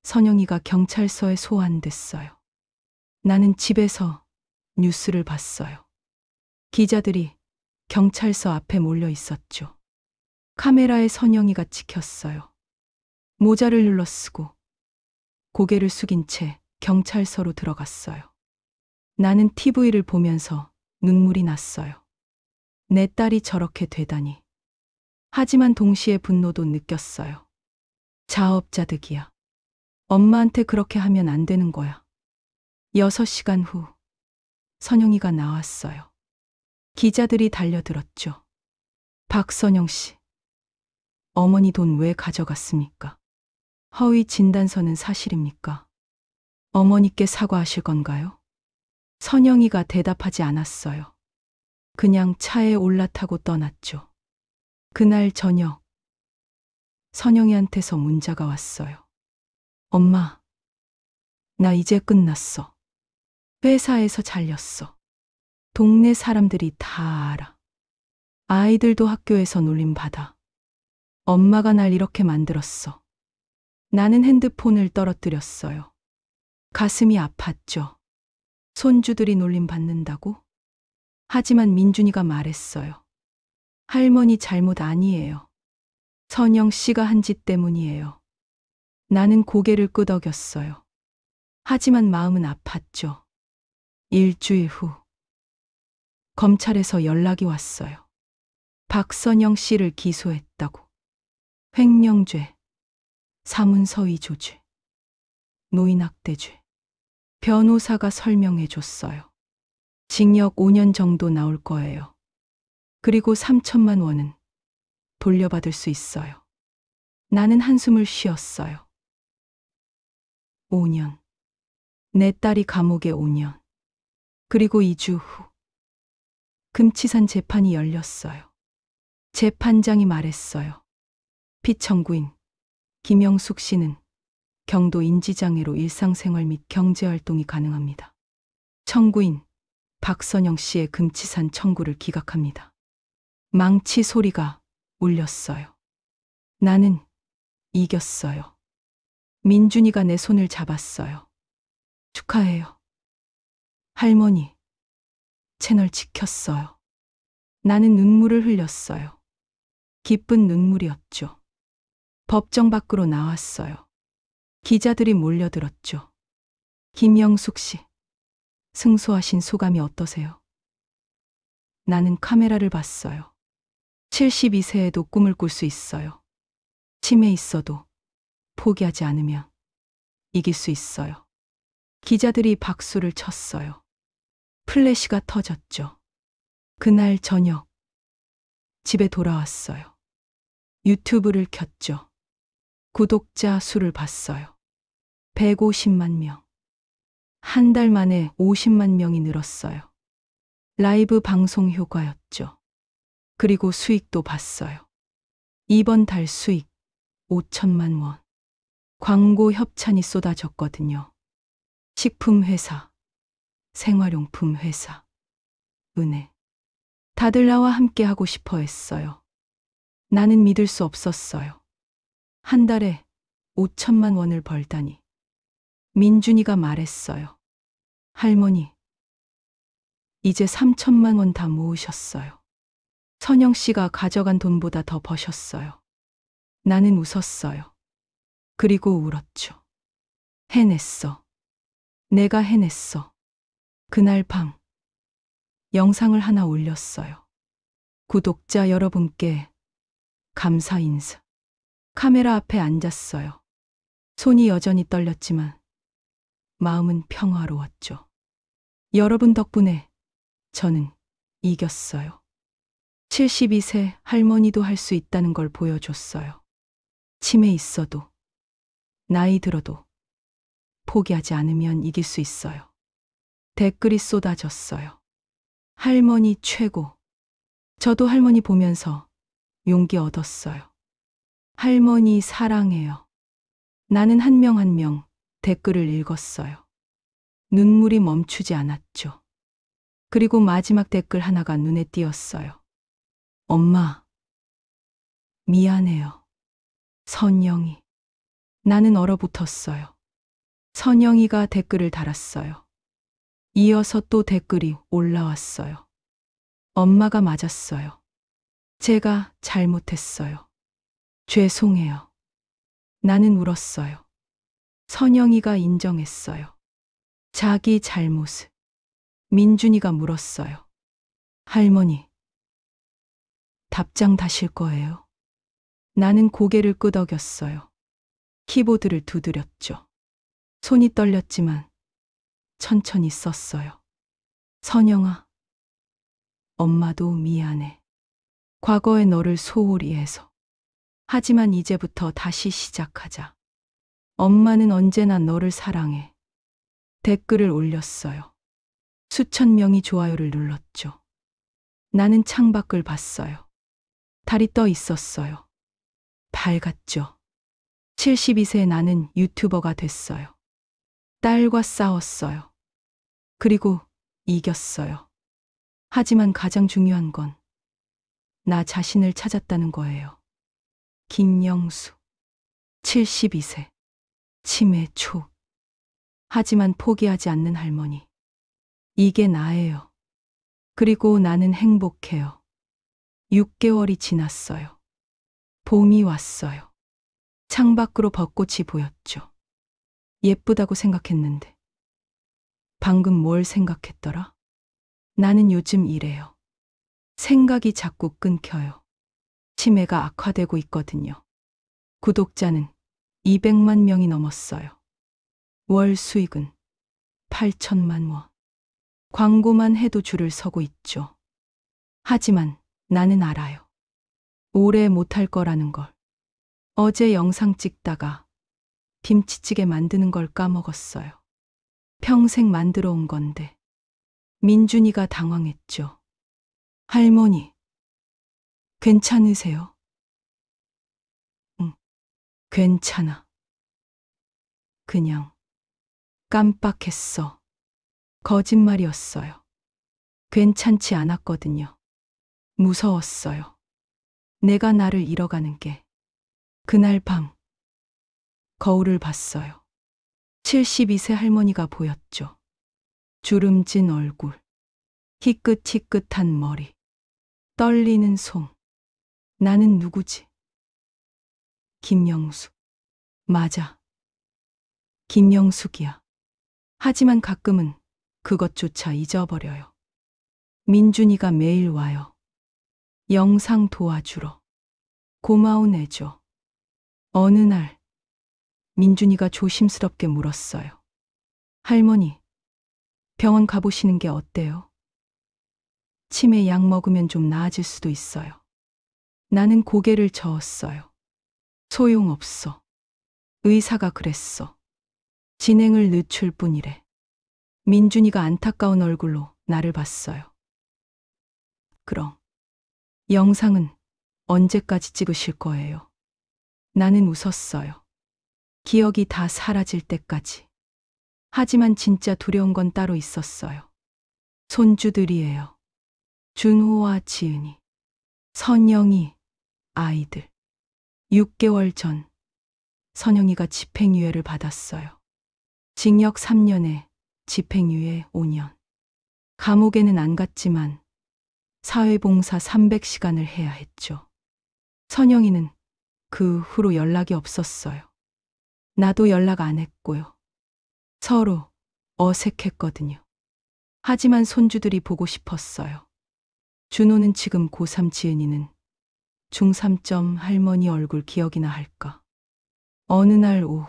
선영이가 경찰서에 소환됐어요. 나는 집에서 뉴스를 봤어요. 기자들이 경찰서 앞에 몰려 있었죠. 카메라에 선영이가 찍혔어요. 모자를 눌러쓰고 고개를 숙인 채 경찰서로 들어갔어요. 나는 TV를 보면서 눈물이 났어요. 내 딸이 저렇게 되다니. 하지만 동시에 분노도 느꼈어요. 자업자득이야. 엄마한테 그렇게 하면 안 되는 거야. 6시간 후, 선영이가 나왔어요. 기자들이 달려들었죠. 박선영 씨, 어머니 돈 왜 가져갔습니까? 허위 진단서는 사실입니까? 어머니께 사과하실 건가요? 선영이가 대답하지 않았어요. 그냥 차에 올라타고 떠났죠. 그날 저녁, 선영이한테서 문자가 왔어요. 엄마, 나 이제 끝났어. 회사에서 잘렸어. 동네 사람들이 다 알아. 아이들도 학교에서 놀림받아. 엄마가 날 이렇게 만들었어. 나는 핸드폰을 떨어뜨렸어요. 가슴이 아팠죠. 손주들이 놀림받는다고? 하지만 민준이가 말했어요. 할머니 잘못 아니에요. 선영 씨가 한 짓 때문이에요. 나는 고개를 끄덕였어요. 하지만 마음은 아팠죠. 일주일 후, 검찰에서 연락이 왔어요. 박선영 씨를 기소했다고. 횡령죄, 사문서위 조죄, 노인학대죄. 변호사가 설명해 줬어요. 징역 5년 정도 나올 거예요. 그리고 3천만 원은 돌려받을 수 있어요. 나는 한숨을 쉬었어요. 5년. 내 딸이 감옥에 5년. 그리고 2주 후, 금치산 재판이 열렸어요. 재판장이 말했어요. 피청구인 김영숙 씨는 경도 인지장애로 일상생활 및 경제활동이 가능합니다. 청구인 박선영 씨의 금치산 청구를 기각합니다. 망치 소리가 울렸어요. 나는 이겼어요. 민준이가 내 손을 잡았어요. 축하해요. 할머니, 채널 지켰어요. 나는 눈물을 흘렸어요. 기쁜 눈물이었죠. 법정 밖으로 나왔어요. 기자들이 몰려들었죠. 김영숙 씨, 승소하신 소감이 어떠세요? 나는 카메라를 봤어요. 72세에도 꿈을 꿀 수 있어요. 치매 있어도 포기하지 않으면 이길 수 있어요. 기자들이 박수를 쳤어요. 플래시가 터졌죠. 그날 저녁, 집에 돌아왔어요. 유튜브를 켰죠. 구독자 수를 봤어요. 150만 명. 한 달 만에 50만 명이 늘었어요. 라이브 방송 효과였죠. 그리고 수익도 봤어요. 이번 달 수익 5천만 원. 광고 협찬이 쏟아졌거든요. 식품 회사, 생활용품 회사, 은행. 다들 나와 함께 하고 싶어 했어요. 나는 믿을 수 없었어요. 한 달에 5천만 원을 벌다니. 민준이가 말했어요. 할머니, 이제 3천만 원 다 모으셨어요. 선영 씨가 가져간 돈보다 더 버셨어요. 나는 웃었어요. 그리고 울었죠. 해냈어. 내가 해냈어. 그날 밤, 영상을 하나 올렸어요. 구독자 여러분께 감사 인사. 카메라 앞에 앉았어요. 손이 여전히 떨렸지만 마음은 평화로웠죠. 여러분 덕분에 저는 이겼어요. 72세 할머니도 할 수 있다는 걸 보여줬어요. 치매 있어도, 나이 들어도 포기하지 않으면 이길 수 있어요. 댓글이 쏟아졌어요. 할머니 최고. 저도 할머니 보면서 용기 얻었어요. 할머니 사랑해요. 나는 한 명 한 명 댓글을 읽었어요. 눈물이 멈추지 않았죠. 그리고 마지막 댓글 하나가 눈에 띄었어요. 엄마, 미안해요. 선영이. 나는 얼어붙었어요. 선영이가 댓글을 달았어요. 이어서 또 댓글이 올라왔어요. 엄마가 맞았어요. 제가 잘못했어요. 죄송해요. 나는 울었어요. 선영이가 인정했어요. 자기 잘못을. 민준이가 물었어요. 할머니, 답장 다실 거예요? 나는 고개를 끄덕였어요. 키보드를 두드렸죠. 손이 떨렸지만 천천히 썼어요. 선영아, 엄마도 미안해. 과거의 너를 소홀히 해서. 하지만 이제부터 다시 시작하자. 엄마는 언제나 너를 사랑해. 댓글을 올렸어요. 수천 명이 좋아요를 눌렀죠. 나는 창밖을 봤어요. 달이 떠 있었어요. 밝았죠. 72세 나는 유튜버가 됐어요. 딸과 싸웠어요. 그리고 이겼어요. 하지만 가장 중요한 건 나 자신을 찾았다는 거예요. 김영수. 72세. 치매 초. 하지만 포기하지 않는 할머니. 이게 나예요. 그리고 나는 행복해요. 6개월이 지났어요. 봄이 왔어요. 창밖으로 벚꽃이 보였죠. 예쁘다고 생각했는데. 방금 뭘 생각했더라? 나는 요즘 이래요. 생각이 자꾸 끊겨요. 치매가 악화되고 있거든요. 구독자는 200만 명이 넘었어요. 월 수익은 8천만 원. 광고만 해도 줄을 서고 있죠. 하지만 나는 알아요. 오래 못할 거라는 걸. 어제 영상 찍다가 김치찌개 만드는 걸 까먹었어요. 평생 만들어 온 건데. 민준이가 당황했죠. 할머니, 괜찮으세요? 응, 괜찮아. 그냥 깜빡했어. 거짓말이었어요. 괜찮지 않았거든요. 무서웠어요. 내가 나를 잃어가는 게. 그날 밤 거울을 봤어요. 72세 할머니가 보였죠. 주름진 얼굴, 희끗희끗한 머리, 떨리는 손. 나는 누구지? 김영숙. 맞아. 김영숙이야. 하지만 가끔은 그것조차 잊어버려요. 민준이가 매일 와요. 영상 도와주러. 고마운 애죠. 어느 날 민준이가 조심스럽게 물었어요. 할머니, 병원 가보시는 게 어때요? 치매 약 먹으면 좀 나아질 수도 있어요. 나는 고개를 저었어요. 소용없어. 의사가 그랬어. 진행을 늦출 뿐이래. 민준이가 안타까운 얼굴로 나를 봤어요. 그럼 영상은 언제까지 찍으실 거예요? 나는 웃었어요. 기억이 다 사라질 때까지. 하지만 진짜 두려운 건 따로 있었어요. 손주들이에요. 준호와 지은이, 선영이, 아이들. 6개월 전 선영이가 집행유예를 받았어요. 징역 3년에 집행유예 5년. 감옥에는 안 갔지만 사회봉사 300시간을 해야 했죠. 선영이는 그 후로 연락이 없었어요. 나도 연락 안 했고요. 서로 어색했거든요. 하지만 손주들이 보고 싶었어요. 준호는 지금 고3, 지은이는 중3. 할머니 얼굴 기억이나 할까. 어느 날 오후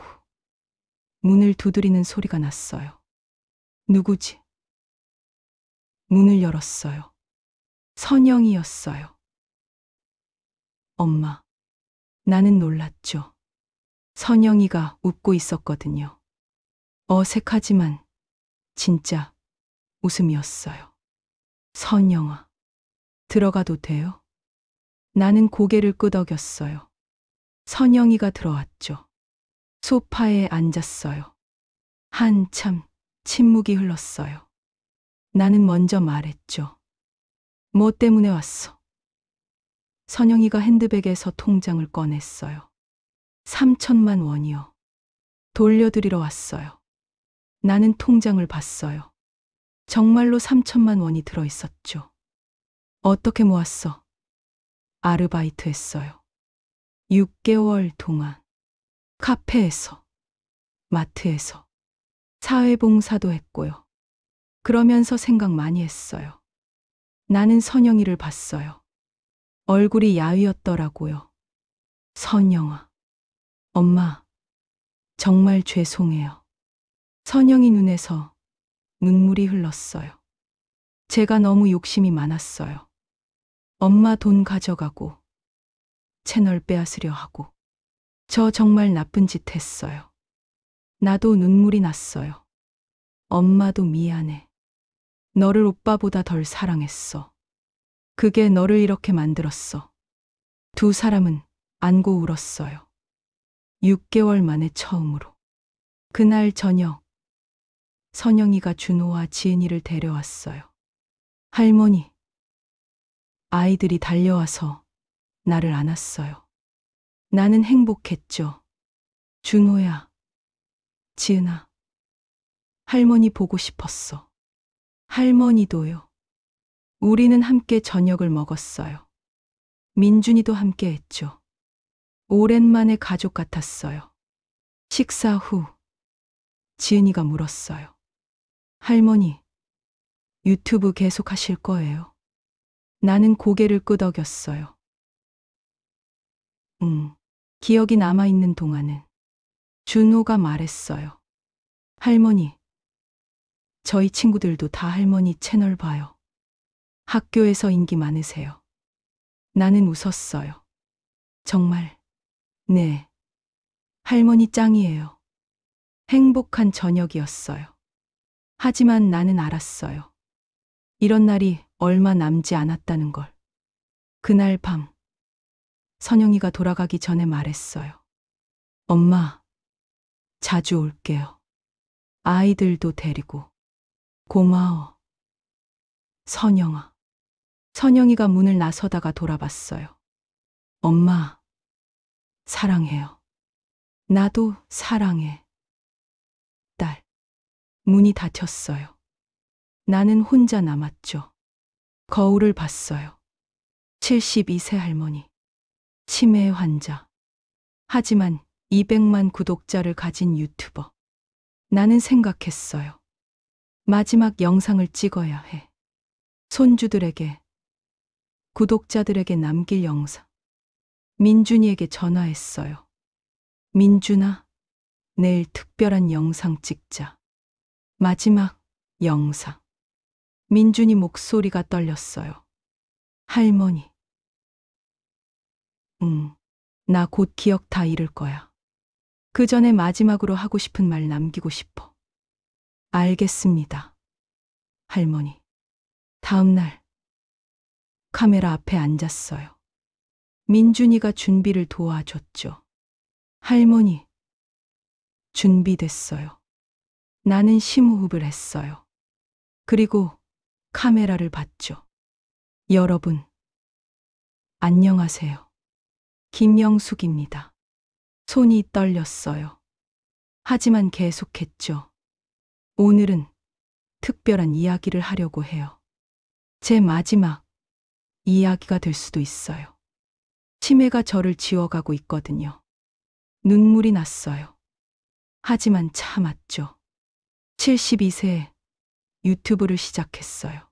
문을 두드리는 소리가 났어요. 누구지? 문을 열었어요. 선영이였어요. 엄마. 나는 놀랐죠. 선영이가 웃고 있었거든요. 어색하지만 진짜 웃음이었어요. 선영아, 들어가도 돼요? 나는 고개를 끄덕였어요. 선영이가 들어왔죠. 소파에 앉았어요. 한참 침묵이 흘렀어요. 나는 먼저 말했죠. 뭐 때문에 왔어? 선영이가 핸드백에서 통장을 꺼냈어요. 3천만 원이요. 돌려드리러 왔어요. 나는 통장을 봤어요. 정말로 3천만 원이 들어있었죠. 어떻게 모았어? 아르바이트 했어요. 6개월 동안. 카페에서, 마트에서, 사회봉사도 했고요. 그러면서 생각 많이 했어요. 나는 선영이를 봤어요. 얼굴이 야위었더라고요. 선영아, 엄마, 정말 죄송해요. 선영이 눈에서 눈물이 흘렀어요. 제가 너무 욕심이 많았어요. 엄마 돈 가져가고, 채널 빼앗으려 하고, 저 정말 나쁜 짓 했어요. 나도 눈물이 났어요. 엄마도 미안해. 너를 오빠보다 덜 사랑했어. 그게 너를 이렇게 만들었어. 두 사람은 안고 울었어요. 6개월 만에 처음으로. 그날 저녁, 선영이가 준호와 지은이를 데려왔어요. 할머니, 아이들이 달려와서 나를 안았어요. 나는 행복했죠. 준호야, 지은아, 할머니 보고 싶었어. 할머니도요. 우리는 함께 저녁을 먹었어요. 민준이도 함께 했죠. 오랜만에 가족 같았어요. 식사 후, 지은이가 물었어요. 할머니, 유튜브 계속 하실 거예요? 나는 고개를 끄덕였어요. 기억이 남아있는 동안은. 준호가 말했어요. 할머니, 저희 친구들도 다 할머니 채널 봐요. 학교에서 인기 많으세요. 나는 웃었어요. 정말, 네. 할머니 짱이에요. 행복한 저녁이었어요. 하지만 나는 알았어요. 이런 날이 얼마 남지 않았다는 걸. 그날 밤, 선영이가 돌아가기 전에 말했어요. 엄마, 자주 올게요. 아이들도 데리고. 고마워. 선영아. 선영이가 문을 나서다가 돌아봤어요. 엄마, 사랑해요. 나도 사랑해. 딸. 문이 닫혔어요. 나는 혼자 남았죠. 거울을 봤어요. 72세 할머니. 치매 환자. 하지만 200만 구독자를 가진 유튜버. 나는 생각했어요. 마지막 영상을 찍어야 해. 손주들에게, 구독자들에게 남길 영상. 민준이에게 전화했어요. 민준아, 내일 특별한 영상 찍자. 마지막 영상. 민준이 목소리가 떨렸어요. 할머니. 나 곧 기억 다 잃을 거야. 그 전에 마지막으로 하고 싶은 말 남기고 싶어. 알겠습니다. 할머니. 다음 날 카메라 앞에 앉았어요. 민준이가 준비를 도와줬죠. 할머니, 준비됐어요. 나는 심호흡을 했어요. 그리고 카메라를 봤죠. 여러분, 안녕하세요. 김영숙입니다. 손이 떨렸어요. 하지만 계속했죠. 오늘은 특별한 이야기를 하려고 해요. 제 마지막 이야기가 될 수도 있어요. 치매가 저를 지워가고 있거든요. 눈물이 났어요. 하지만 참았죠. 72세에 유튜브를 시작했어요.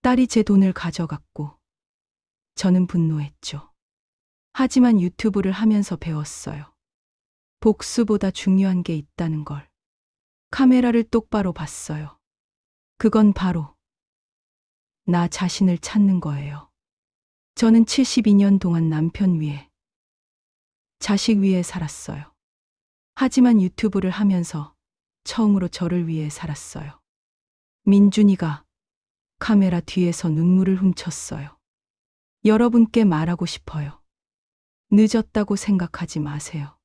딸이 제 돈을 가져갔고 저는 분노했죠. 하지만 유튜브를 하면서 배웠어요. 복수보다 중요한 게 있다는 걸. 카메라를 똑바로 봤어요. 그건 바로 나 자신을 찾는 거예요. 저는 72년 동안 남편 위에, 자식 위에 살았어요. 하지만 유튜브를 하면서 처음으로 저를 위해 살았어요. 민준이가 카메라 뒤에서 눈물을 훔쳤어요. 여러분께 말하고 싶어요. 늦었다고 생각하지 마세요.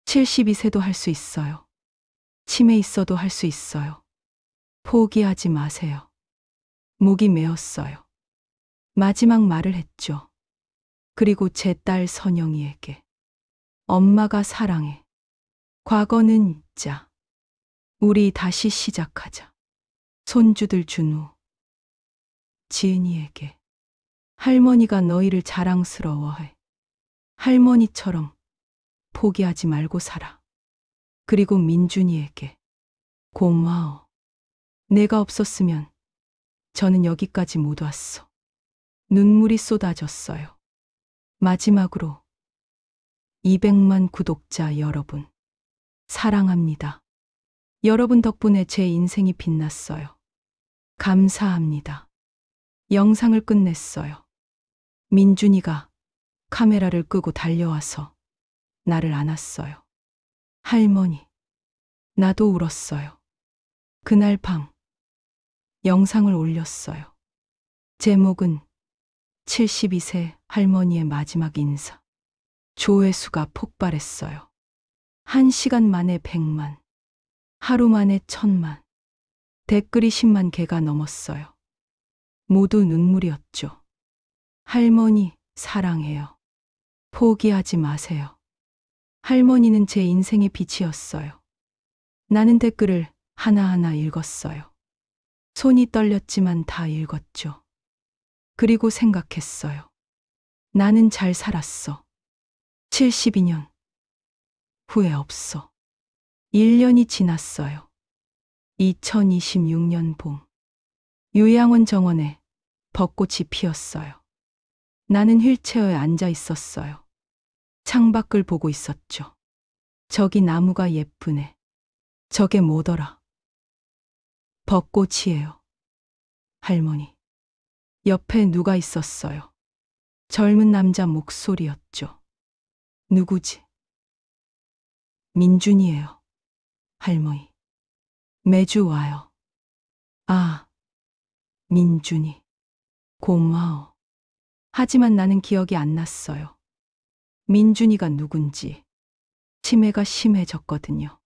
72세도 할 수 있어요. 치매 있어도 할 수 있어요. 포기하지 마세요. 목이 메었어요. 마지막 말을 했죠. 그리고 제 딸 선영이에게. 엄마가 사랑해. 과거는 잊자. 우리 다시 시작하자. 손주들 준우, 지은이에게. 할머니가 너희를 자랑스러워해. 할머니처럼 포기하지 말고 살아. 그리고 민준이에게. 고마워. 내가 없었으면 저는 여기까지 못 왔어. 눈물이 쏟아졌어요. 마지막으로 200만 구독자 여러분, 사랑합니다. 여러분 덕분에 제 인생이 빛났어요. 감사합니다. 영상을 끝냈어요. 민준이가 카메라를 끄고 달려와서 나를 안았어요. 할머니, 나도 울었어요. 그날 밤 영상을 올렸어요. 제목은 72세 할머니의 마지막 인사. 조회수가 폭발했어요. 1시간 만에 100만, 하루 만에 1000만, 댓글이 10만 개가 넘었어요. 모두 눈물이었죠. 할머니, 사랑해요. 포기하지 마세요. 할머니는 제 인생의 빛이었어요. 나는 댓글을 하나하나 읽었어요. 손이 떨렸지만 다 읽었죠. 그리고 생각했어요. 나는 잘 살았어. 72년. 후회 없어. 1년이 지났어요. 2026년 봄. 요양원 정원에 벚꽃이 피었어요. 나는 휠체어에 앉아 있었어요. 창밖을 보고 있었죠. 저기 나무가 예쁘네. 저게 뭐더라? 벚꽃이에요. 할머니. 옆에 누가 있었어요. 젊은 남자 목소리였죠. 누구지? 민준이에요. 할머니. 매주 와요. 아, 민준이. 고마워. 하지만 나는 기억이 안 났어요. 민준이가 누군지. 치매가 심해졌거든요.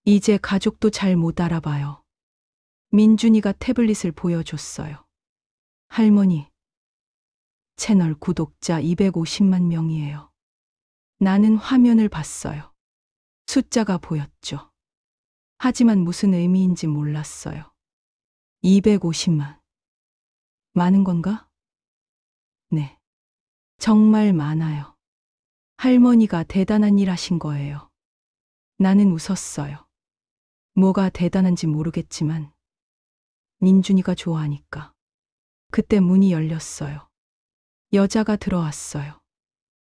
이제 가족도 잘 못 알아봐요. 민준이가 태블릿을 보여줬어요. 할머니, 채널 구독자 250만 명이에요. 나는 화면을 봤어요. 숫자가 보였죠. 하지만 무슨 의미인지 몰랐어요. 250만. 많은 건가? 네. 정말 많아요. 할머니가 대단한 일 하신 거예요. 나는 웃었어요. 뭐가 대단한지 모르겠지만 민준이가 좋아하니까. 그때 문이 열렸어요. 여자가 들어왔어요.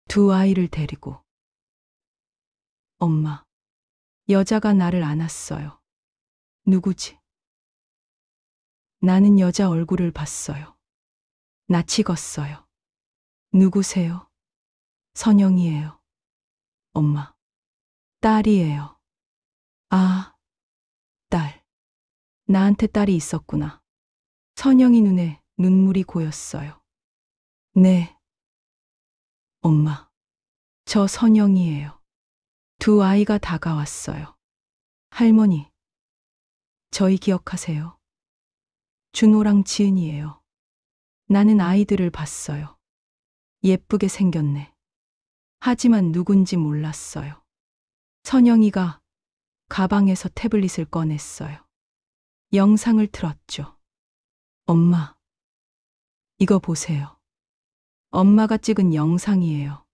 두 아이를 데리고. 엄마. 여자가 나를 안았어요. 누구지? 나는 여자 얼굴을 봤어요. 낯이 익었어요. 누구세요? 선영이에요. 엄마. 딸이에요. 아, 딸. 나한테 딸이 있었구나. 선영이 눈에 눈물이 고였어요. 네. 엄마. 저 선영이에요. 두 아이가 다가왔어요. 할머니. 저희 기억하세요? 준호랑 지은이에요. 나는 아이들을 봤어요. 예쁘게 생겼네. 하지만 누군지 몰랐어요. 선영이가 가방에서 태블릿을 꺼냈어요. 영상을 틀었죠. 엄마, 이거 보세요. 엄마가 찍은 영상이에요.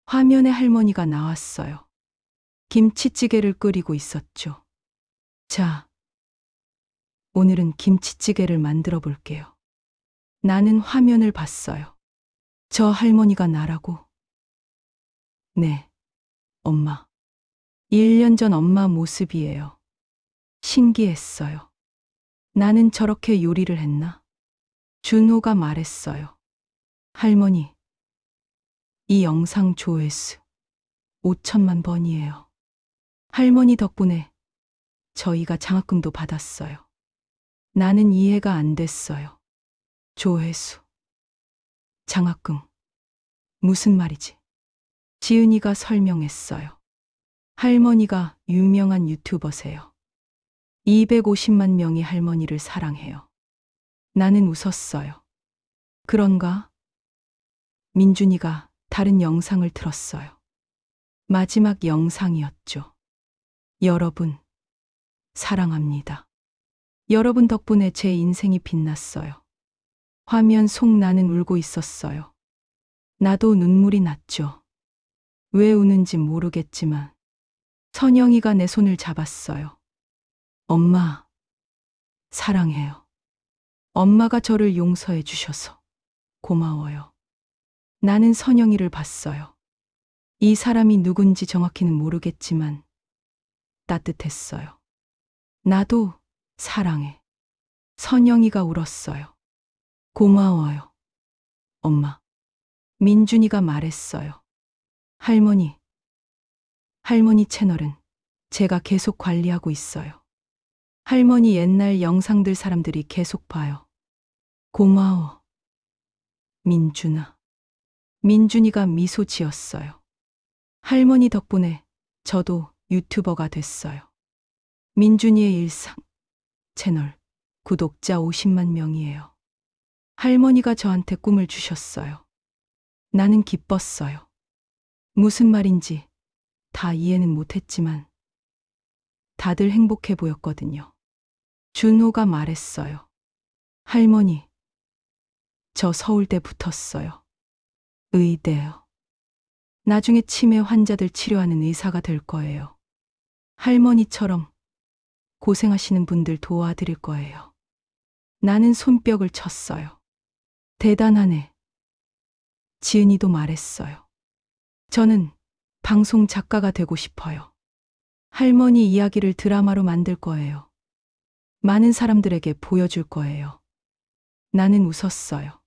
화면에 할머니가 나왔어요. 김치찌개를 끓이고 있었죠. 자, 오늘은 김치찌개를 만들어 볼게요. 나는 화면을 봤어요. 저 할머니가 나라고? 네, 엄마. 1년 전 엄마 모습이에요. 신기했어요. 나는 저렇게 요리를 했나? 준호가 말했어요. 할머니, 이 영상 조회수 5천만 번이에요. 할머니 덕분에 저희가 장학금도 받았어요. 나는 이해가 안 됐어요. 조회수, 장학금, 무슨 말이지? 지은이가 설명했어요. 할머니가 유명한 유튜버세요. 250만 명이 할머니를 사랑해요. 나는 웃었어요. 그런가? 민준이가 다른 영상을 틀었어요. 마지막 영상이었죠. 여러분, 사랑합니다. 여러분 덕분에 제 인생이 빛났어요. 화면 속 나는 울고 있었어요. 나도 눈물이 났죠. 왜 우는지 모르겠지만 선영이가 내 손을 잡았어요. 엄마, 사랑해요. 엄마가 저를 용서해 주셔서 고마워요. 나는 선영이를 봤어요. 이 사람이 누군지 정확히는 모르겠지만 따뜻했어요. 나도 사랑해. 선영이가 울었어요. 고마워요. 엄마. 민준이가 말했어요. 할머니 채널은 제가 계속 관리하고 있어요. 할머니 옛날 영상들 사람들이 계속 봐요. 고마워. 민준아. 민준이가 미소 지었어요. 할머니 덕분에 저도 유튜버가 됐어요. 민준이의 일상 채널 구독자 50만 명이에요. 할머니가 저한테 꿈을 주셨어요. 나는 기뻤어요. 무슨 말인지 다 이해는 못했지만 다들 행복해 보였거든요. 준호가 말했어요. 할머니, 저 서울대 붙었어요. 의대요. 나중에 치매 환자들 치료하는 의사가 될 거예요. 할머니처럼 고생하시는 분들 도와드릴 거예요. 나는 손뼉을 쳤어요. 대단하네. 지은이도 말했어요. 저는 방송 작가가 되고 싶어요. 할머니 이야기를 드라마로 만들 거예요. 많은 사람들에게 보여줄 거예요. 나는 웃었어요.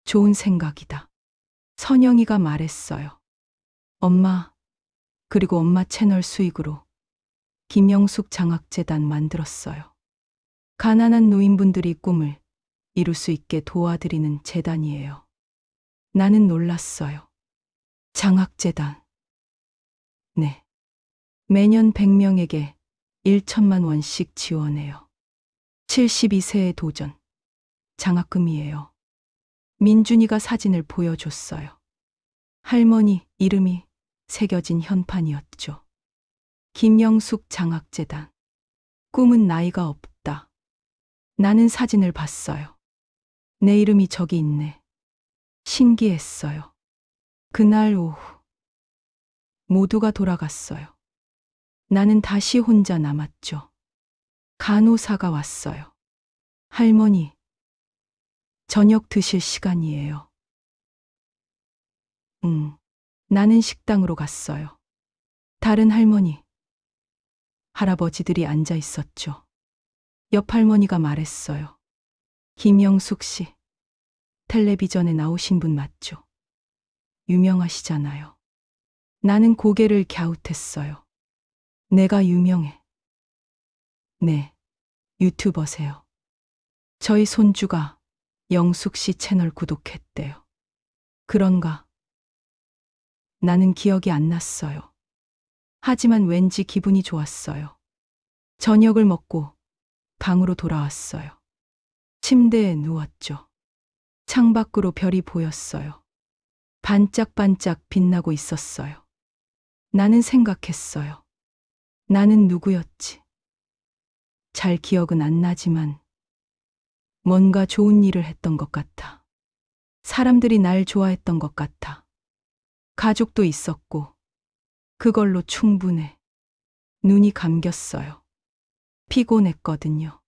좋은 생각이다. 선영이가 말했어요. 엄마, 그리고 엄마 채널 수익으로 김영숙 장학재단 만들었어요. 가난한 노인분들이 꿈을 이룰 수 있게 도와드리는 재단이에요. 나는 놀랐어요. 장학재단. 네. 매년 100명에게 1천만 원씩 지원해요. 72세의 도전. 장학금이에요. 민준이가 사진을 보여줬어요. 할머니 이름이 새겨진 현판이었죠. 김영숙 장학재단. 꿈은 나이가 없다. 나는 사진을 봤어요. 내 이름이 저기 있네. 신기했어요. 그날 오후 모두가 돌아갔어요. 나는 다시 혼자 남았죠. 간호사가 왔어요. 할머니, 저녁 드실 시간이에요. 나는 식당으로 갔어요. 다른 할머니, 할아버지들이 앉아 있었죠. 옆 할머니가 말했어요. 김영숙 씨, 텔레비전에 나오신 분 맞죠? 유명하시잖아요. 나는 고개를 갸웃했어요. 내가 유명해. 네, 유튜버세요. 저희 손주가 영숙 씨 채널 구독했대요. 그런가? 나는 기억이 안 났어요. 하지만 왠지 기분이 좋았어요. 저녁을 먹고 방으로 돌아왔어요. 침대에 누웠죠. 창밖으로 별이 보였어요. 반짝반짝 빛나고 있었어요. 나는 생각했어요. 나는 누구였지? 잘 기억은 안 나지만 뭔가 좋은 일을 했던 것 같아. 사람들이 날 좋아했던 것 같아. 가족도 있었고 그걸로 충분해. 눈이 감겼어요. 피곤했거든요.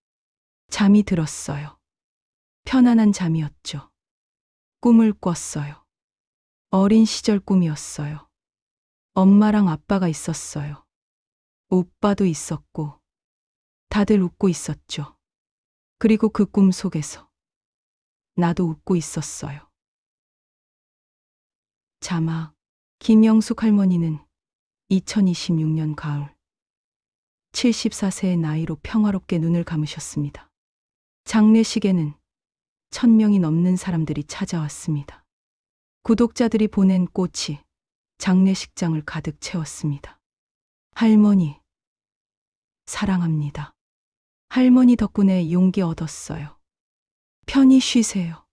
잠이 들었어요. 편안한 잠이었죠. 꿈을 꿨어요. 어린 시절 꿈이었어요. 엄마랑 아빠가 있었어요. 오빠도 있었고 다들 웃고 있었죠. 그리고 그 꿈 속에서 나도 웃고 있었어요. 자막, 김영숙 할머니는 2026년 가을 74세의 나이로 평화롭게 눈을 감으셨습니다. 장례식에는 1000명이 넘는 사람들이 찾아왔습니다. 구독자들이 보낸 꽃이 장례식장을 가득 채웠습니다. 할머니, 사랑합니다. 할머니 덕분에 용기 얻었어요. 편히 쉬세요.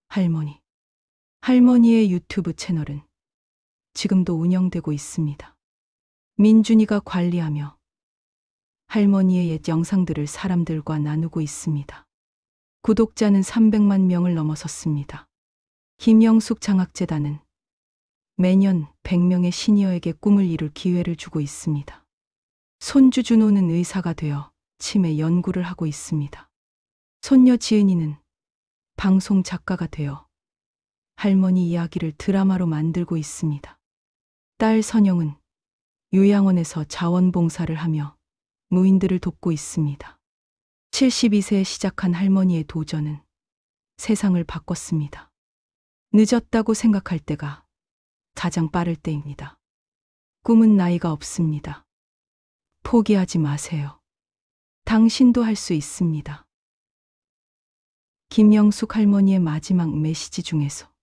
할머니. 할머니의 유튜브 채널은 지금도 운영되고 있습니다. 민준이가 관리하며 할머니의 옛 영상들을 사람들과 나누고 있습니다. 구독자는 300만 명을 넘어섰습니다. 김영숙 장학재단은 매년 100명의 시니어에게 꿈을 이룰 기회를 주고 있습니다. 손주 준호는 의사가 되어 치매 연구를 하고 있습니다. 손녀 지은이는 방송 작가가 되어 할머니 이야기를 드라마로 만들고 있습니다. 딸 선영은 요양원에서 자원봉사를 하며 노인들을 돕고 있습니다. 72세에 시작한 할머니의 도전은 세상을 바꿨습니다. 늦었다고 생각할 때가 가장 빠를 때입니다. 꿈은 나이가 없습니다. 포기하지 마세요. 당신도 할 수 있습니다. 김영숙 할머니의 마지막 메시지 중에서